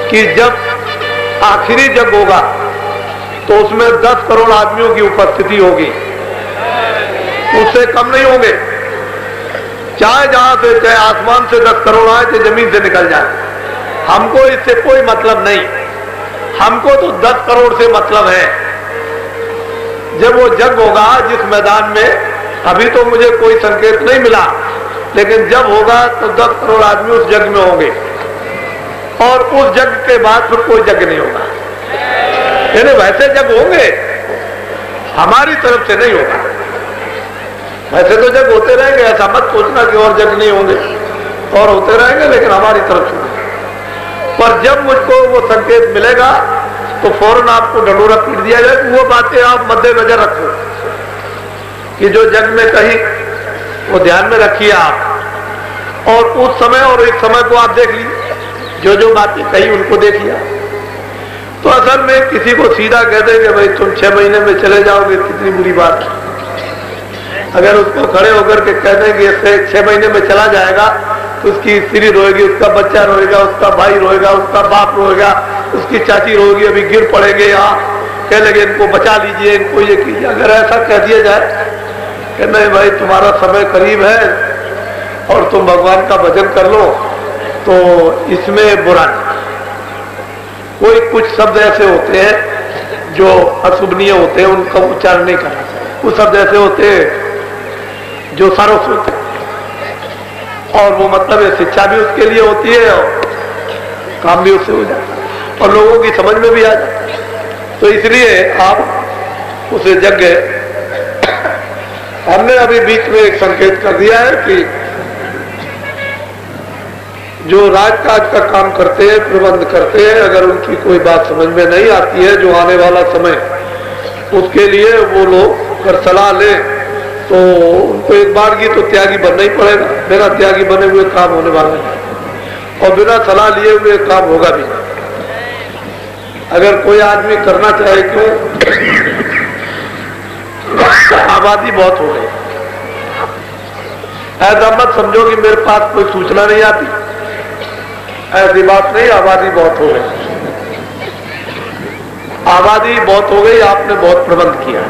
Speaker 2: कि जब आखिरी यज्ञ होगा तो उसमें 10 करोड़ आदमियों की उपस्थिति होगी, उससे कम नहीं होंगे। चाहे जहां से, चाहे आसमान से 10 करोड़ आए, चाहे जमीन से निकल जाए, हमको इससे कोई मतलब नहीं। हमको तो 10 करोड़ से मतलब है। जब वो यज्ञ होगा जिस मैदान में, अभी तो मुझे कोई संकेत नहीं मिला, लेकिन जब होगा तो 10 करोड़ आदमी उस यज्ञ में होंगे। और उस यज्ञ के बाद फिर कोई यज्ञ नहीं होगा। यानी वैसे यज्ञ होंगे, हमारी तरफ से नहीं होगा। वैसे तो यज्ञ होते रहेंगे, ऐसा मत सोचना कि और यज्ञ नहीं होंगे, और होते रहेंगे, लेकिन हमारी तरफ से। पर जब मुझको वो संकेत मिलेगा तो फौरन आपको ढंढोरा पीट दिया जाए कि वो बातें आप मद्देनजर रखो कि जो जग में कही वो ध्यान में रखिए आप। और उस समय और इस समय को आप देख लीजिए, जो बातें कही उनको देख लिया। तो असल में किसी को सीधा कहते कि भाई तुम 6 महीने में चले जाओगे, कितनी बुरी बात है। अगर उसको खड़े होकर के कह दें कि इससे 6 महीने में चला जाएगा, तो उसकी स्त्री रोएगी, उसका बच्चा रोएगा, उसका भाई रोएगा, उसका बाप रोएगा, उसकी चाची रोएगी, अभी गिर पड़ेंगे यहाँ, कह लगे इनको बचा लीजिए, इनको ये कीजिए। अगर ऐसा कह दिया जाए कि नहीं भाई तुम्हारा समय करीब है और तुम भगवान का भजन कर लो, तो इसमें बुरा नहीं। कोई कुछ शब्द ऐसे होते हैं जो अशुभनीय होते हैं, उनका उच्चारण नहीं करना चाहिए। कुछ शब्द ऐसे होते हैं जो सरस होते हैं और वो मतलब शिक्षा भी उसके लिए होती है और काम भी उससे हो जाता है और लोगों की समझ में भी आ जाता है। तो इसलिए आप उसे जगह, हमने अभी बीच में एक संकेत कर दिया है कि जो राजकाज का काम करते हैं, प्रबंध करते हैं, अगर उनकी कोई बात समझ में नहीं आती है, जो आने वाला समय उसके लिए वो लोग अगर सलाह लें तो उनको एक बार की तो त्यागी बनना ही पड़ेगा। बिना त्यागी बने हुए काम होने वाला नहीं और बिना सलाह लिए हुए काम होगा भी नहीं। अगर कोई आदमी करना चाहे, क्यों, आबादी बहुत हो गई, ऐसा मत समझो कि मेरे पास कोई सूचना नहीं आती, ऐसी बात नहीं। आबादी बहुत हो गई, आबादी बहुत हो गई, आपने बहुत प्रबंध किया,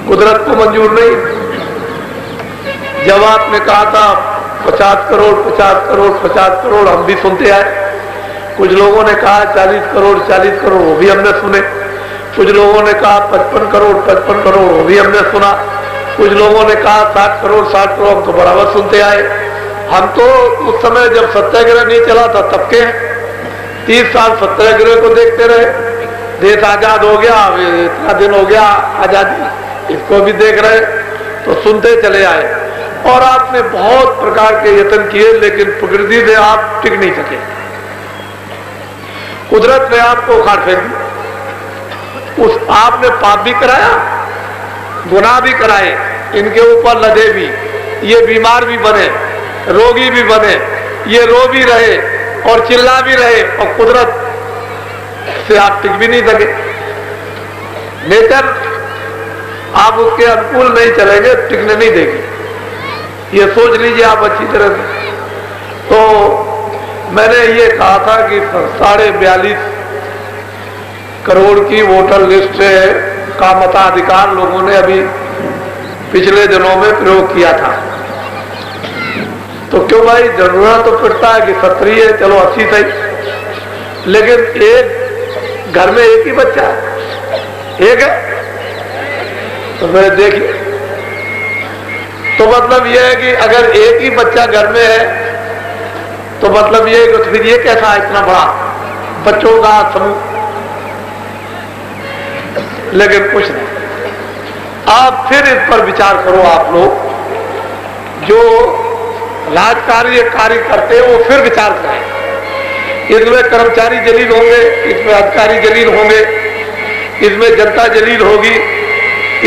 Speaker 2: कुदरत को मंजूर नहीं। जब आपने कहा था 50 करोड़ 50 करोड़ 50 करोड़, हम भी सुनते आए। कुछ लोगों ने कहा 40 करोड़ 40 करोड़, वो भी हमने सुने। कुछ लोगों ने कहा 55 करोड़ 55 करोड़, वो भी हमने सुना। कुछ लोगों ने कहा 60 करोड़ 60 करोड़, हम तो बराबर सुनते आए। हम तो उस समय जब सत्याग्रह नहीं चला था तब के 30 साल सत्याग्रह को देखते रहे। देश आजाद हो गया, इतना दिन हो गया आजादी, इसको भी देख रहे, तो सुनते चले आए। और आपने बहुत प्रकार के यत्न किए, लेकिन प्रकृति से आप टिक नहीं सके। कुदरत ने आपको उखाड़ फेंक दिया। उस आपने पाप भी कराया, गुनाह भी कराए, इनके ऊपर लदे भी, ये बीमार भी बने, रोगी भी बने, ये रो भी रहे और चिल्ला भी रहे, और कुदरत से आप टिक भी नहीं सके। नेचर आप उसके अनुकूल नहीं चलेंगे, टिकने नहीं देगी, ये सोच लीजिए आप अच्छी तरह से। तो मैंने ये कहा था कि 42.5 करोड़ की वोटर लिस्ट का मताधिकार लोगों ने अभी पिछले दिनों में प्रयोग किया था। तो क्यों भाई, जरूरत तो पड़ता है कि 70 है, चलो 80 सही, लेकिन एक घर में एक ही बच्चा है, एक है, तो मेरे देखिए, तो मतलब यह है कि अगर एक ही बच्चा घर में है तो मतलब ये है कि फिर ये कैसा इतना बड़ा बच्चों का समूह। लेकिन कुछ नहीं, आप फिर इस पर विचार करो। आप लोग जो राजकार्य कार्य करते हैं वो फिर विचार करें। इसमें कर्मचारी जलील होंगे, इसमें अधिकारी जलील होंगे, इसमें जनता जलील होगी,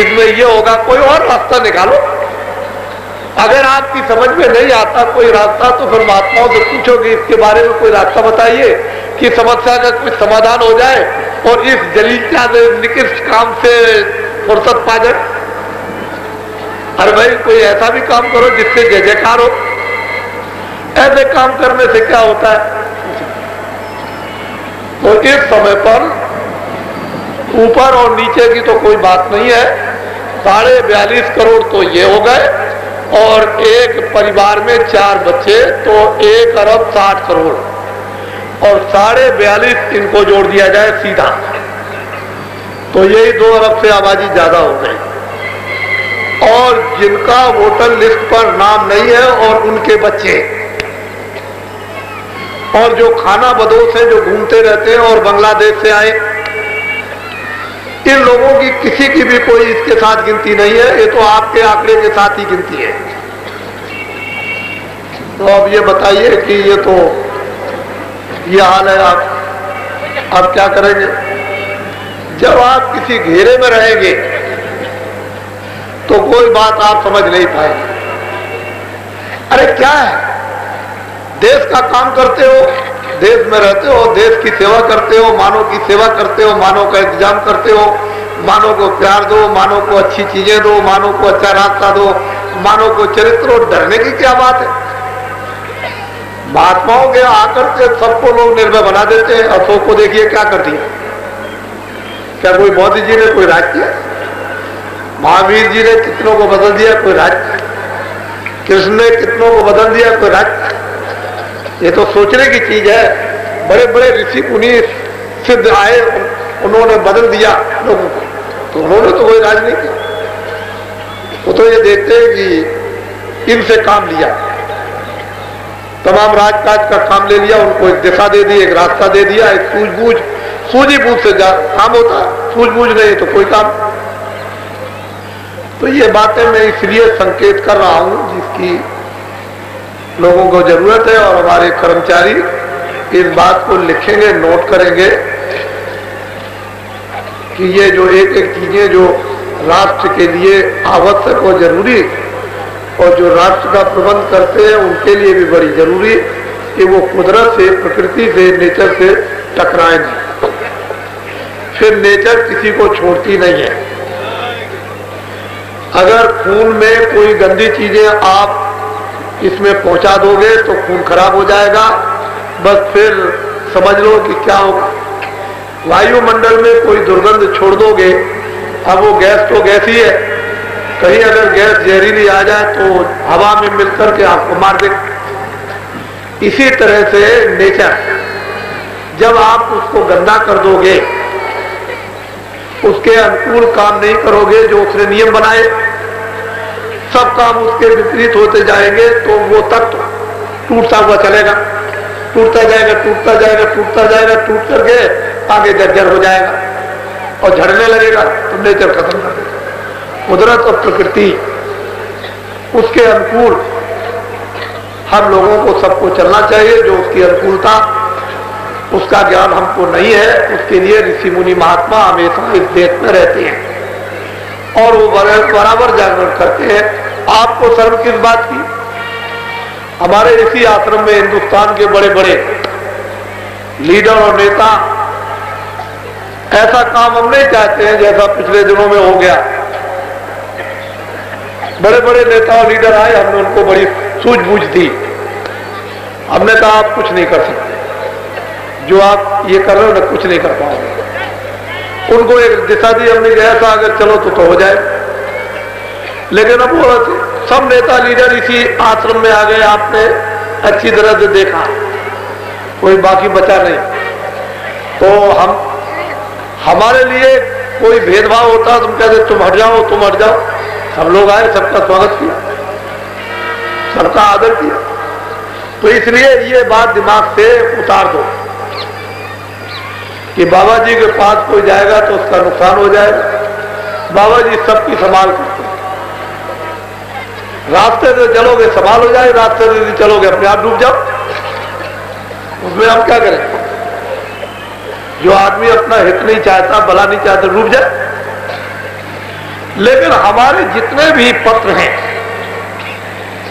Speaker 2: इसमें ये होगा, कोई और रास्ता निकालो। अगर आपकी समझ में नहीं आता कोई रास्ता, तो फिर महात्माओं से पूछो कि इसके बारे में कोई रास्ता बताइए कि समस्या का कुछ समाधान हो जाए और इस जलीलता से, निकृष्ट काम से फुर्सत पा जाए। अरे भाई, कोई ऐसा भी काम करो जिससे जय जयकार हो। ऐसे काम करने से क्या होता है? तो इस समय पर ऊपर और नीचे की तो कोई बात नहीं है। 42.5 करोड़ तो ये हो गए, और एक परिवार में 4 बच्चे तो 1 अरब 60 करोड़, और 42.5 इनको जोड़ दिया जाए सीधा, तो यही 2 अरब से आबादी ज्यादा हो गई। और जिनका वोटर लिस्ट पर नाम नहीं है और उनके बच्चे, और जो खाना बदोश है, जो घूमते रहते हैं और बांग्लादेश से आए, इन लोगों की किसी की भी कोई इसके साथ गिनती नहीं है। ये तो आपके आंकड़े के साथ ही गिनती है। तो अब ये बताइए कि ये हाल है, आप क्या करेंगे? जब आप किसी घेरे में रहेंगे तो कोई बात आप समझ नहीं पाएंगे। अरे क्या है, देश का काम करते हो, देश में रहते हो, देश की सेवा करते हो, मानव की सेवा करते हो, मानव का इंतजाम करते हो, मानव को प्यार दो, मानव को अच्छी चीजें दो, मानव को अच्छा रास्ता दो, मानव को चरित्र दो, डरने की क्या बात है? महात्माओं के आकर के सबको लोग निर्भय बना देते हैं। अशोक को देखिए क्या कर दिया। क्या कोई मोदी जी ने कोई राज किया? महावीर जी ने कितनों को बदल दिया? कोई राज? कृष्ण ने कितनों को बदल दिया? कोई राज? ये तो सोचने की चीज है। बड़े बड़े ऋषि मुनि सिद्ध आए, उन्होंने बदल दिया लोगों को, तो उन्होंने तो कोई राज नहीं किया। वो तो ये देखते हैं कि इनसे काम लिया, तमाम राजकाज का काम ले लिया, उनको एक दिशा दे दी, एक रास्ता दे दिया, एक सूझबूझ से काम होता है, सूझबूझ नहीं तो कोई काम। तो ये बातें मैं इसलिए संकेत कर रहा हूं जिसकी लोगों को जरूरत है, और हमारे कर्मचारी इस बात को लिखेंगे, नोट करेंगे कि ये जो एक एक चीजें जो राष्ट्र के लिए आवश्यक और जरूरी, और जो राष्ट्र का प्रबंध करते हैं उनके लिए भी बड़ी जरूरी, कि वो कुदरत से, प्रकृति से, नेचर से टकराए नहीं। फिर नेचर किसी को छोड़ती नहीं है। अगर खून में कोई गंदी चीजें आप इसमें पहुंचा दोगे तो खून खराब हो जाएगा, बस फिर समझ लो कि क्या होगा। वायुमंडल में कोई दुर्गंध छोड़ दोगे, अब वो गैस तो गैस ही है, कहीं अगर गैस जहरीली आ जाए तो हवा में मिलकर के आपको मार दे। इसी तरह से नेचर, जब आप उसको गंदा कर दोगे, उसके अनुकूल काम नहीं करोगे, जो उसने नियम बनाए सब काम उसके विपरीत होते जाएंगे, तो वो तत्व टूटता हुआ चलेगा, टूटता जाएगा, टूटता जाएगा, टूटता जाएगा, टूट करके आगे जर्जर हो जाएगा और झड़ने लगेगा, तो नेचर खत्म कर देगा। कुदरत और प्रकृति, उसके अनुकूल हम लोगों को सबको चलना चाहिए। जो उसकी अनुकूलता, उसका ज्ञान हमको नहीं है, उसके लिए ऋषि मुनि महात्मा हमेशा इस देश में रहते हैं और वो बराबर जागरण करते हैं। आपको शर्म किस बात की? हमारे इसी आश्रम में हिंदुस्तान के बड़े बड़े लीडर और नेता ऐसा काम हम नहीं चाहते हैं जैसा पिछले दिनों में हो गया। बड़े बड़े नेता और लीडर आए, हमने उनको बड़ी सूझबूझ दी, हमने कहा आप कुछ नहीं कर सकते, जो आप ये कर रहे हो ना कुछ नहीं कर पाओगे। उनको एक दिशा दी हमने, ऐसा अगर चलो तो हो जाए। लेकिन अब वो सब नेता लीडर इसी आश्रम में आ गए, आपने अच्छी तरह से देखा, कोई बाकी बचा नहीं। तो हमारे लिए कोई भेदभाव होता तुम कहते तुम हट जाओ, तुम हट जाओ। सब लोग आए, सबका स्वागत किया, सबका आदर किया। तो इसलिए ये बात दिमाग से उतार दो कि बाबा जी के पास कोई जाएगा तो उसका नुकसान हो जाएगा। बाबा जी सबकी संभाल करते, रास्ते से चलोगे संभाल हो जाए, रास्ते से चलोगे अपने आप डूब जाओ। उसमें हम क्या करें? जो आदमी अपना हित नहीं चाहता, भला नहीं चाहता, डूब जाए। लेकिन हमारे जितने भी पत्र हैं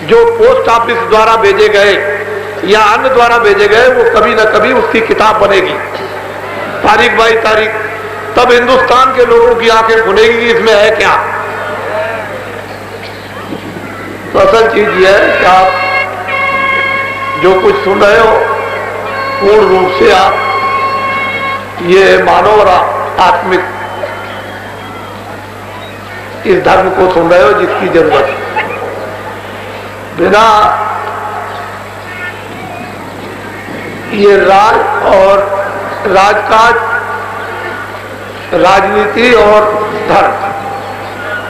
Speaker 2: जो पोस्ट ऑफिस द्वारा भेजे गए या अन्य द्वारा भेजे गए, वो कभी ना कभी उसकी किताब बनेगी, तारीख बाई तारीख, तब हिंदुस्तान के लोगों की आंखें खुलेगी कि इसमें है क्या। तो असल चीज यह है कि आप जो कुछ सुन रहे हो पूर्ण रूप से आप ये मानव और आत्मिक इस धर्म को सुन रहे हो जिसकी जरूरत है। बिना ये राज और राजकाज, राजनीति और धर्म,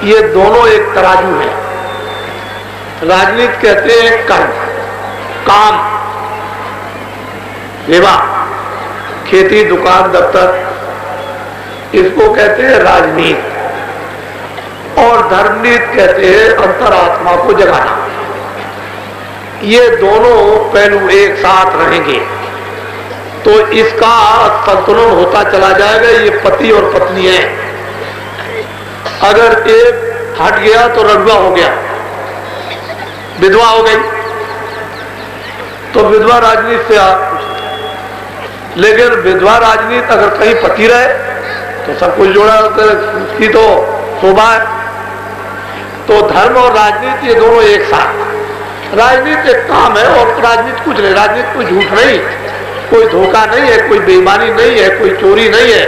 Speaker 2: ये दोनों एक तराजू है। राजनीति कहते हैं कर्म, काम, विवाह, खेती, दुकान, दफ्तर, इसको कहते हैं राजनीति। और धर्मनीति कहते हैं अंतरात्मा को जगाना। ये दोनों पहलू एक साथ रहेंगे तो इसका संतुलन होता चला जाएगा। ये पति और पत्नी है, अगर एक हट गया तो रड़ुआ हो गया, विधवा हो गई। तो विधवा राजनीति से आप, लेकिन विधवा राजनीति अगर कहीं पति रहे तो सब कुछ जोड़ा, उसकी तो शोभा है। तो धर्म और राजनीति ये दोनों एक साथ। राजनीति एक काम है और राजनीति कुछ नहीं। राजनीति कोई झूठ नहीं, कोई धोखा नहीं है, कोई बेईमानी नहीं है, कोई चोरी नहीं है,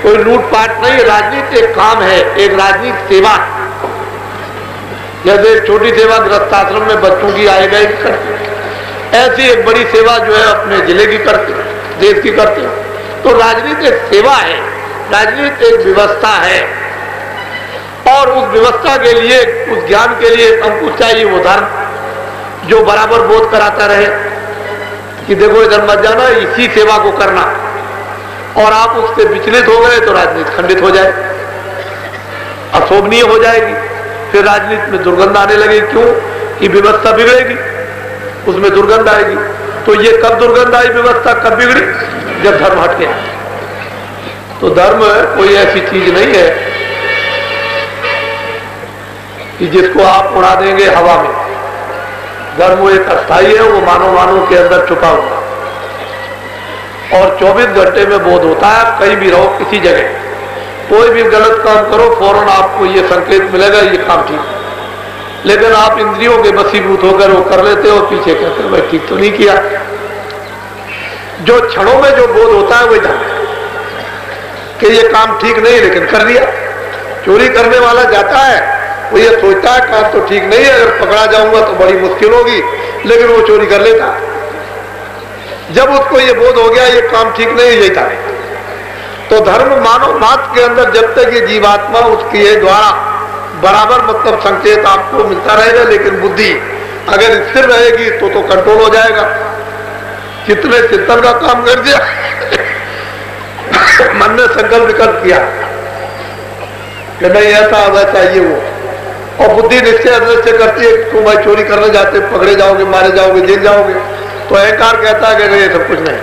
Speaker 2: कोई लूटपाट नहीं है। राजनीति एक काम है, एक राजनीतिक सेवा। जैसे एक छोटी सेवा गृहस्थाश्रम में बच्चों की आए गए करते, ऐसी एक बड़ी सेवा जो है अपने जिले की करते, देश की करते। तो राजनीति एक सेवा है, राजनीति एक व्यवस्था है, और उस व्यवस्था के लिए, उस ज्ञान के लिए हमको चाहिए वो धर्म जो बराबर बोध कराता रहे कि देखो इधर मत जाना, इसी सेवा को करना। और आप उससे विचलित हो गए तो राजनीति खंडित हो जाए, अशोभनीय हो जाएगी, फिर राजनीति में दुर्गंध आने लगेगी। क्यों? कि व्यवस्था बिगड़ेगी, उसमें दुर्गंध आएगी। तो ये कब दुर्गंध आई, व्यवस्था कब बिगड़ी? जब धर्म हट गया। तो धर्म कोई ऐसी चीज नहीं है कि जिसको आप उड़ा देंगे हवा में। धर्म वो एक अस्थाई है, वो मानव के अंदर छुपा हुआ, और 24 घंटे में बोध होता है। आप कहीं भी रहो, किसी जगह कोई भी गलत काम करो, फौरन आपको ये संकेत मिलेगा ये काम ठीक है। लेकिन आप इंद्रियों के वशीभूत होकर वो कर लेते हो, पीछे कहते हो भाई ठीक तो नहीं किया। जो क्षणों में जो बोध होता है वही धर्म है कि ये काम ठीक नहीं, लेकिन कर दिया। चोरी करने वाला जाता है, वो ये सोचता है काम तो ठीक नहीं है, अगर पकड़ा जाऊंगा तो बड़ी मुश्किल होगी, लेकिन वो चोरी कर लेता। जब उसको ये बोध हो गया ये काम ठीक नहीं, यही था। तो धर्म मानव मात्र के अंदर जब तक ये जीवात्मा उसके द्वारा बराबर मतलब संकेत आपको मिलता रहेगा, लेकिन बुद्धि अगर स्थिर रहेगी तो कंट्रोल हो जाएगा। कितने चिंतन का काम कर दिया, मन ने संकल्प विकल्प किया कि नहीं ऐसा वैसा ये वो, और बुद्धि निश्चय करती है तुम भाई चोरी करने जाते, पकड़े जाओगे, मारे जाओगे, जेल जाओगे। तो अहंकार कहता है कि नहीं सब कुछ नहीं,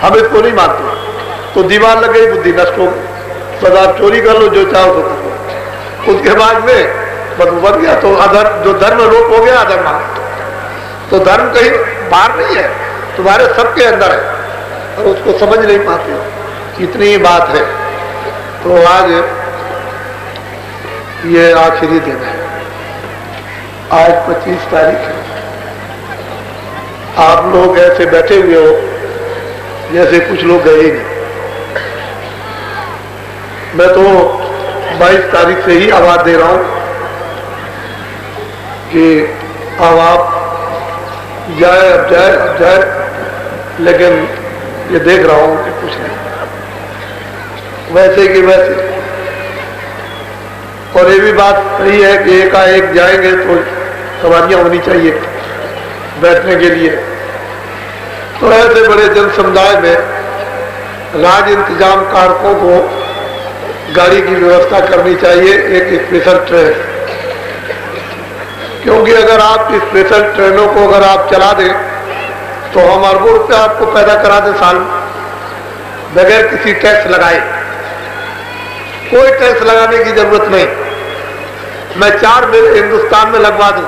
Speaker 2: हम इसको नहीं मानते। तो दीवार लग गई, बुद्धि नष्ट हो गई। बस आप चोरी कर लो, जो चाहो तो कर लो। उसके बाद में बस बन गया। तो अधर्म, जो धर्म लोप हो गया, अधर्म। तो धर्म कहीं बाहर नहीं है, तुम्हारे सबके अंदर है, और उसको समझ नहीं पाते हो। इतनी ही बात है। तो आज ये आखिरी दिन है, आज 25 तारीख है। आप लोग ऐसे बैठे हुए हो जैसे कुछ लोग गए ही नहीं। मैं तो 22 तारीख से ही आवाज दे रहा हूं कि अब आप जाए, अब जाए, अब जाए, लेकिन ये देख रहा हूं कि कुछ नहीं, वैसे कि वैसे। और ये भी बात सही है कि एकाएक जाएंगे तो सवारियां होनी चाहिए बैठने के लिए। तो ऐसे बड़े जन समुदाय में राज इंतजाम कारकों को गाड़ी की व्यवस्था करनी चाहिए, एक स्पेशल ट्रेन। क्योंकि अगर आप स्पेशल ट्रेनों को अगर आप चला दें तो हम अरबों रुपये आपको पैदा करा दें साल में, बगैर किसी टैक्स लगाए। कोई टैक्स लगाने की जरूरत नहीं। मैं 4 बिल हिंदुस्तान में लगवा दूं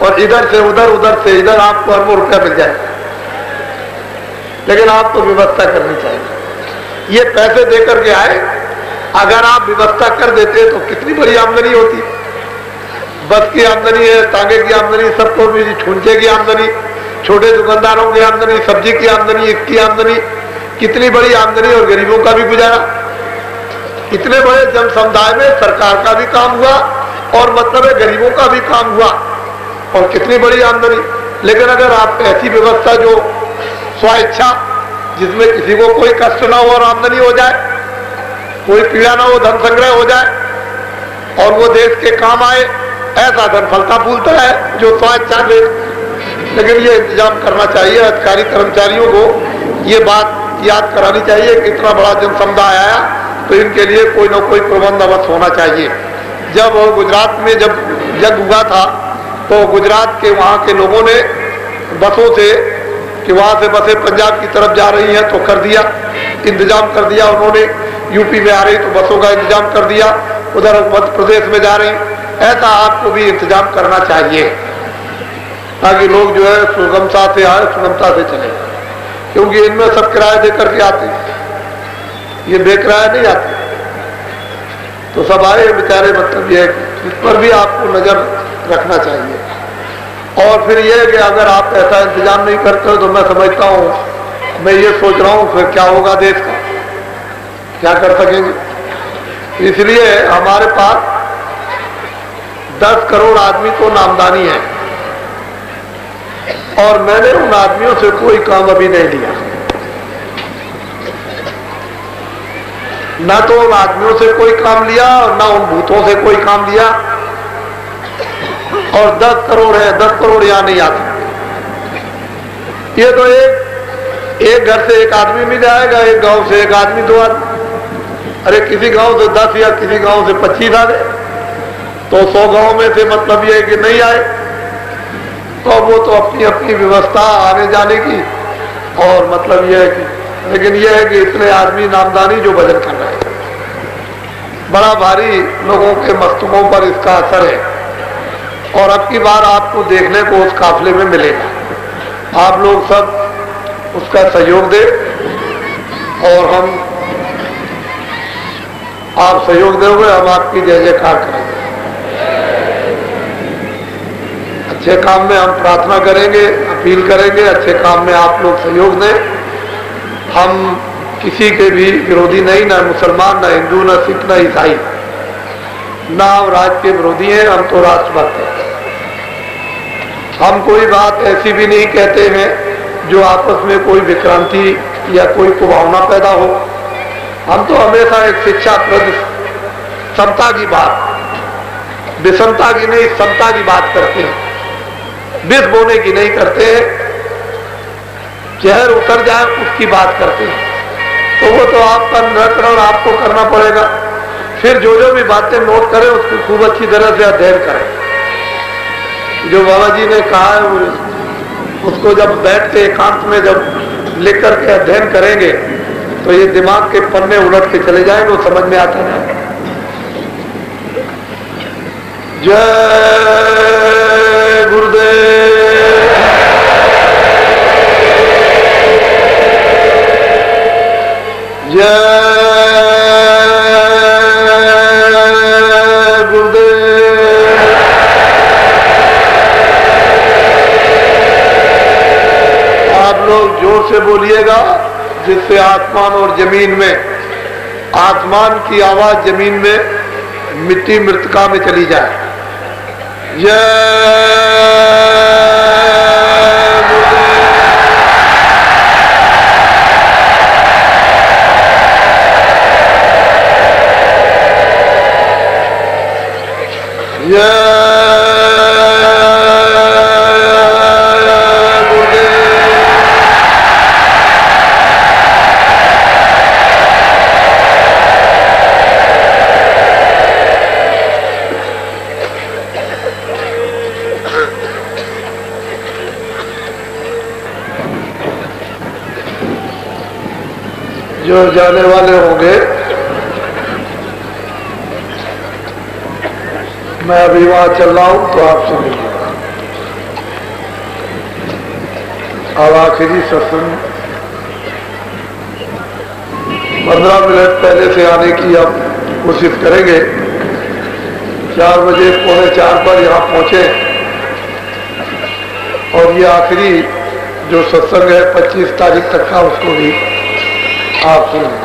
Speaker 2: और इधर से उधर, उधर से इधर आपको अरबों रुपया मिल जाए। लेकिन आपको व्यवस्था करनी चाहिए। ये पैसे देकर के आए, अगर आप व्यवस्था कर देते तो कितनी बड़ी आमदनी होती। बस की आमदनी है, तांगे की आमदनी, सबको भी, छूंचे की आमदनी, छोटे दुकानदारों की आमदनी, सब्जी की आमदनी, इसकी आमदनी, कितनी बड़ी आमदनी, और गरीबों का भी गुजारा। इतने बड़े जन समुदाय में सरकार का भी काम हुआ और मतलब है गरीबों का भी काम हुआ, और कितनी बड़ी आमदनी। लेकिन अगर आप ऐसी व्यवस्था जो स्वेच्छा, जिसमें किसी को कोई कष्ट ना हो और आमदनी हो जाए, कोई पीड़ा ना हो, धन संग्रह हो जाए और वो देश के काम आए, ऐसा धन फलता फूलता है जो स्वेच्छा दे। लेकिन ये इंतजाम करना चाहिए अधिकारी कर्मचारियों को, ये बात याद करानी चाहिए कि इतना बड़ा जन समुदाय आया तो इनके लिए कोई ना कोई प्रबंध अवश्य होना चाहिए। जब गुजरात में जब जंग हुआ था तो गुजरात के वहाँ के लोगों ने बसों से, कि वहाँ से बसें पंजाब की तरफ जा रही हैं तो कर दिया, इंतजाम कर दिया उन्होंने। यूपी में आ रही तो बसों का इंतजाम कर दिया, उधर मध्य प्रदेश में जा रही। ऐसा आपको भी इंतजाम करना चाहिए। ताकि लोग जो है सुगमता से आए, सुगमता से चले, क्योंकि इनमें सब किराया देकर के आते हैं, ये बेकिराया नहीं आते। तो सब आए बेचारे, मतलब ये इस पर भी आपको नजर रखना चाहिए। और फिर यह है कि अगर आप ऐसा इंतजाम नहीं करते हो तो मैं समझता हूँ, मैं ये सोच रहा हूँ फिर क्या होगा देश का, क्या कर सकेंगे। इसलिए हमारे पास 10 करोड़ आदमी तो नामदानी है, और मैंने उन आदमियों से कोई काम अभी नहीं लिया, ना तो उन आदमियों से कोई काम लिया और ना उन भूतों से कोई काम लिया। और 10 करोड़ है, 10 करोड़ यहां नहीं आते। ये तो एक घर से एक आदमी मिल जाएगा, एक गांव से एक आदमी, 2 आदमी। अरे किसी गांव से 10 या किसी गांव से 25 आ गए तो 100 गांव में से मतलब ये है कि नहीं आए, तो वो तो अपनी अपनी व्यवस्था आने जाने की, और मतलब ये है कि, लेकिन ये है कि इतने आदमी नामदानी जो भजन कर रहे हैं, बड़ा भारी लोगों के मस्तकों पर इसका असर है। और अब की बार आपको देखने को उस काफिले में मिलेगा। आप लोग सब उसका सहयोग दें, और आप सहयोग दोगे, हम आपकी जय जयकार करेंगे। अच्छे काम में हम प्रार्थना करेंगे, अपील करेंगे, अच्छे काम में आप लोग सहयोग दें। हम किसी के भी विरोधी नहीं, ना मुसलमान, ना हिंदू, ना सिख, ना ईसाई, ना हम राज के विरोधी हैं, हम तो राष्ट्रभक्त हैं। हम कोई बात ऐसी भी नहीं कहते हैं जो आपस में कोई विक्रांति या कोई कुभावना पैदा हो। हम तो हमेशा एक शिक्षाप्रद समता की बात, विषमता की नहीं, समता की बात करते हैं, विष बोने की नहीं करते हैं, जहर उतर जाए उसकी बात करते हैं। तो वो तो आपका निराकरण आपको करना पड़ेगा। फिर जो भी बातें नोट करें उसको खूब अच्छी तरह से अध्ययन करें। जो बाबा जी ने कहा है उसको जब बैठ के एकांत में जब लिख करके अध्ययन करेंगे तो ये दिमाग के पन्ने उलट के चले जाएंगे, वो समझ में आता है। जय गुरुदेव, जय गुरुदेव। आप लोग जोर से बोलिएगा जिससे आसमान और जमीन में, आसमान की आवाज जमीन में मिट्टी मृतिका में चली जाए। जय जो जाने वाले होंगे, मैं अभी वहां चल रहा हूं तो आपसे मिलूंगा। अब आखिरी सत्संग 15 मिनट पहले से आने की अब कोशिश करेंगे। 4 बजे 3:45 पर यहाँ पहुंचे, और ये आखिरी जो सत्संग है 25 तारीख तक का, उसको भी आप सुनें।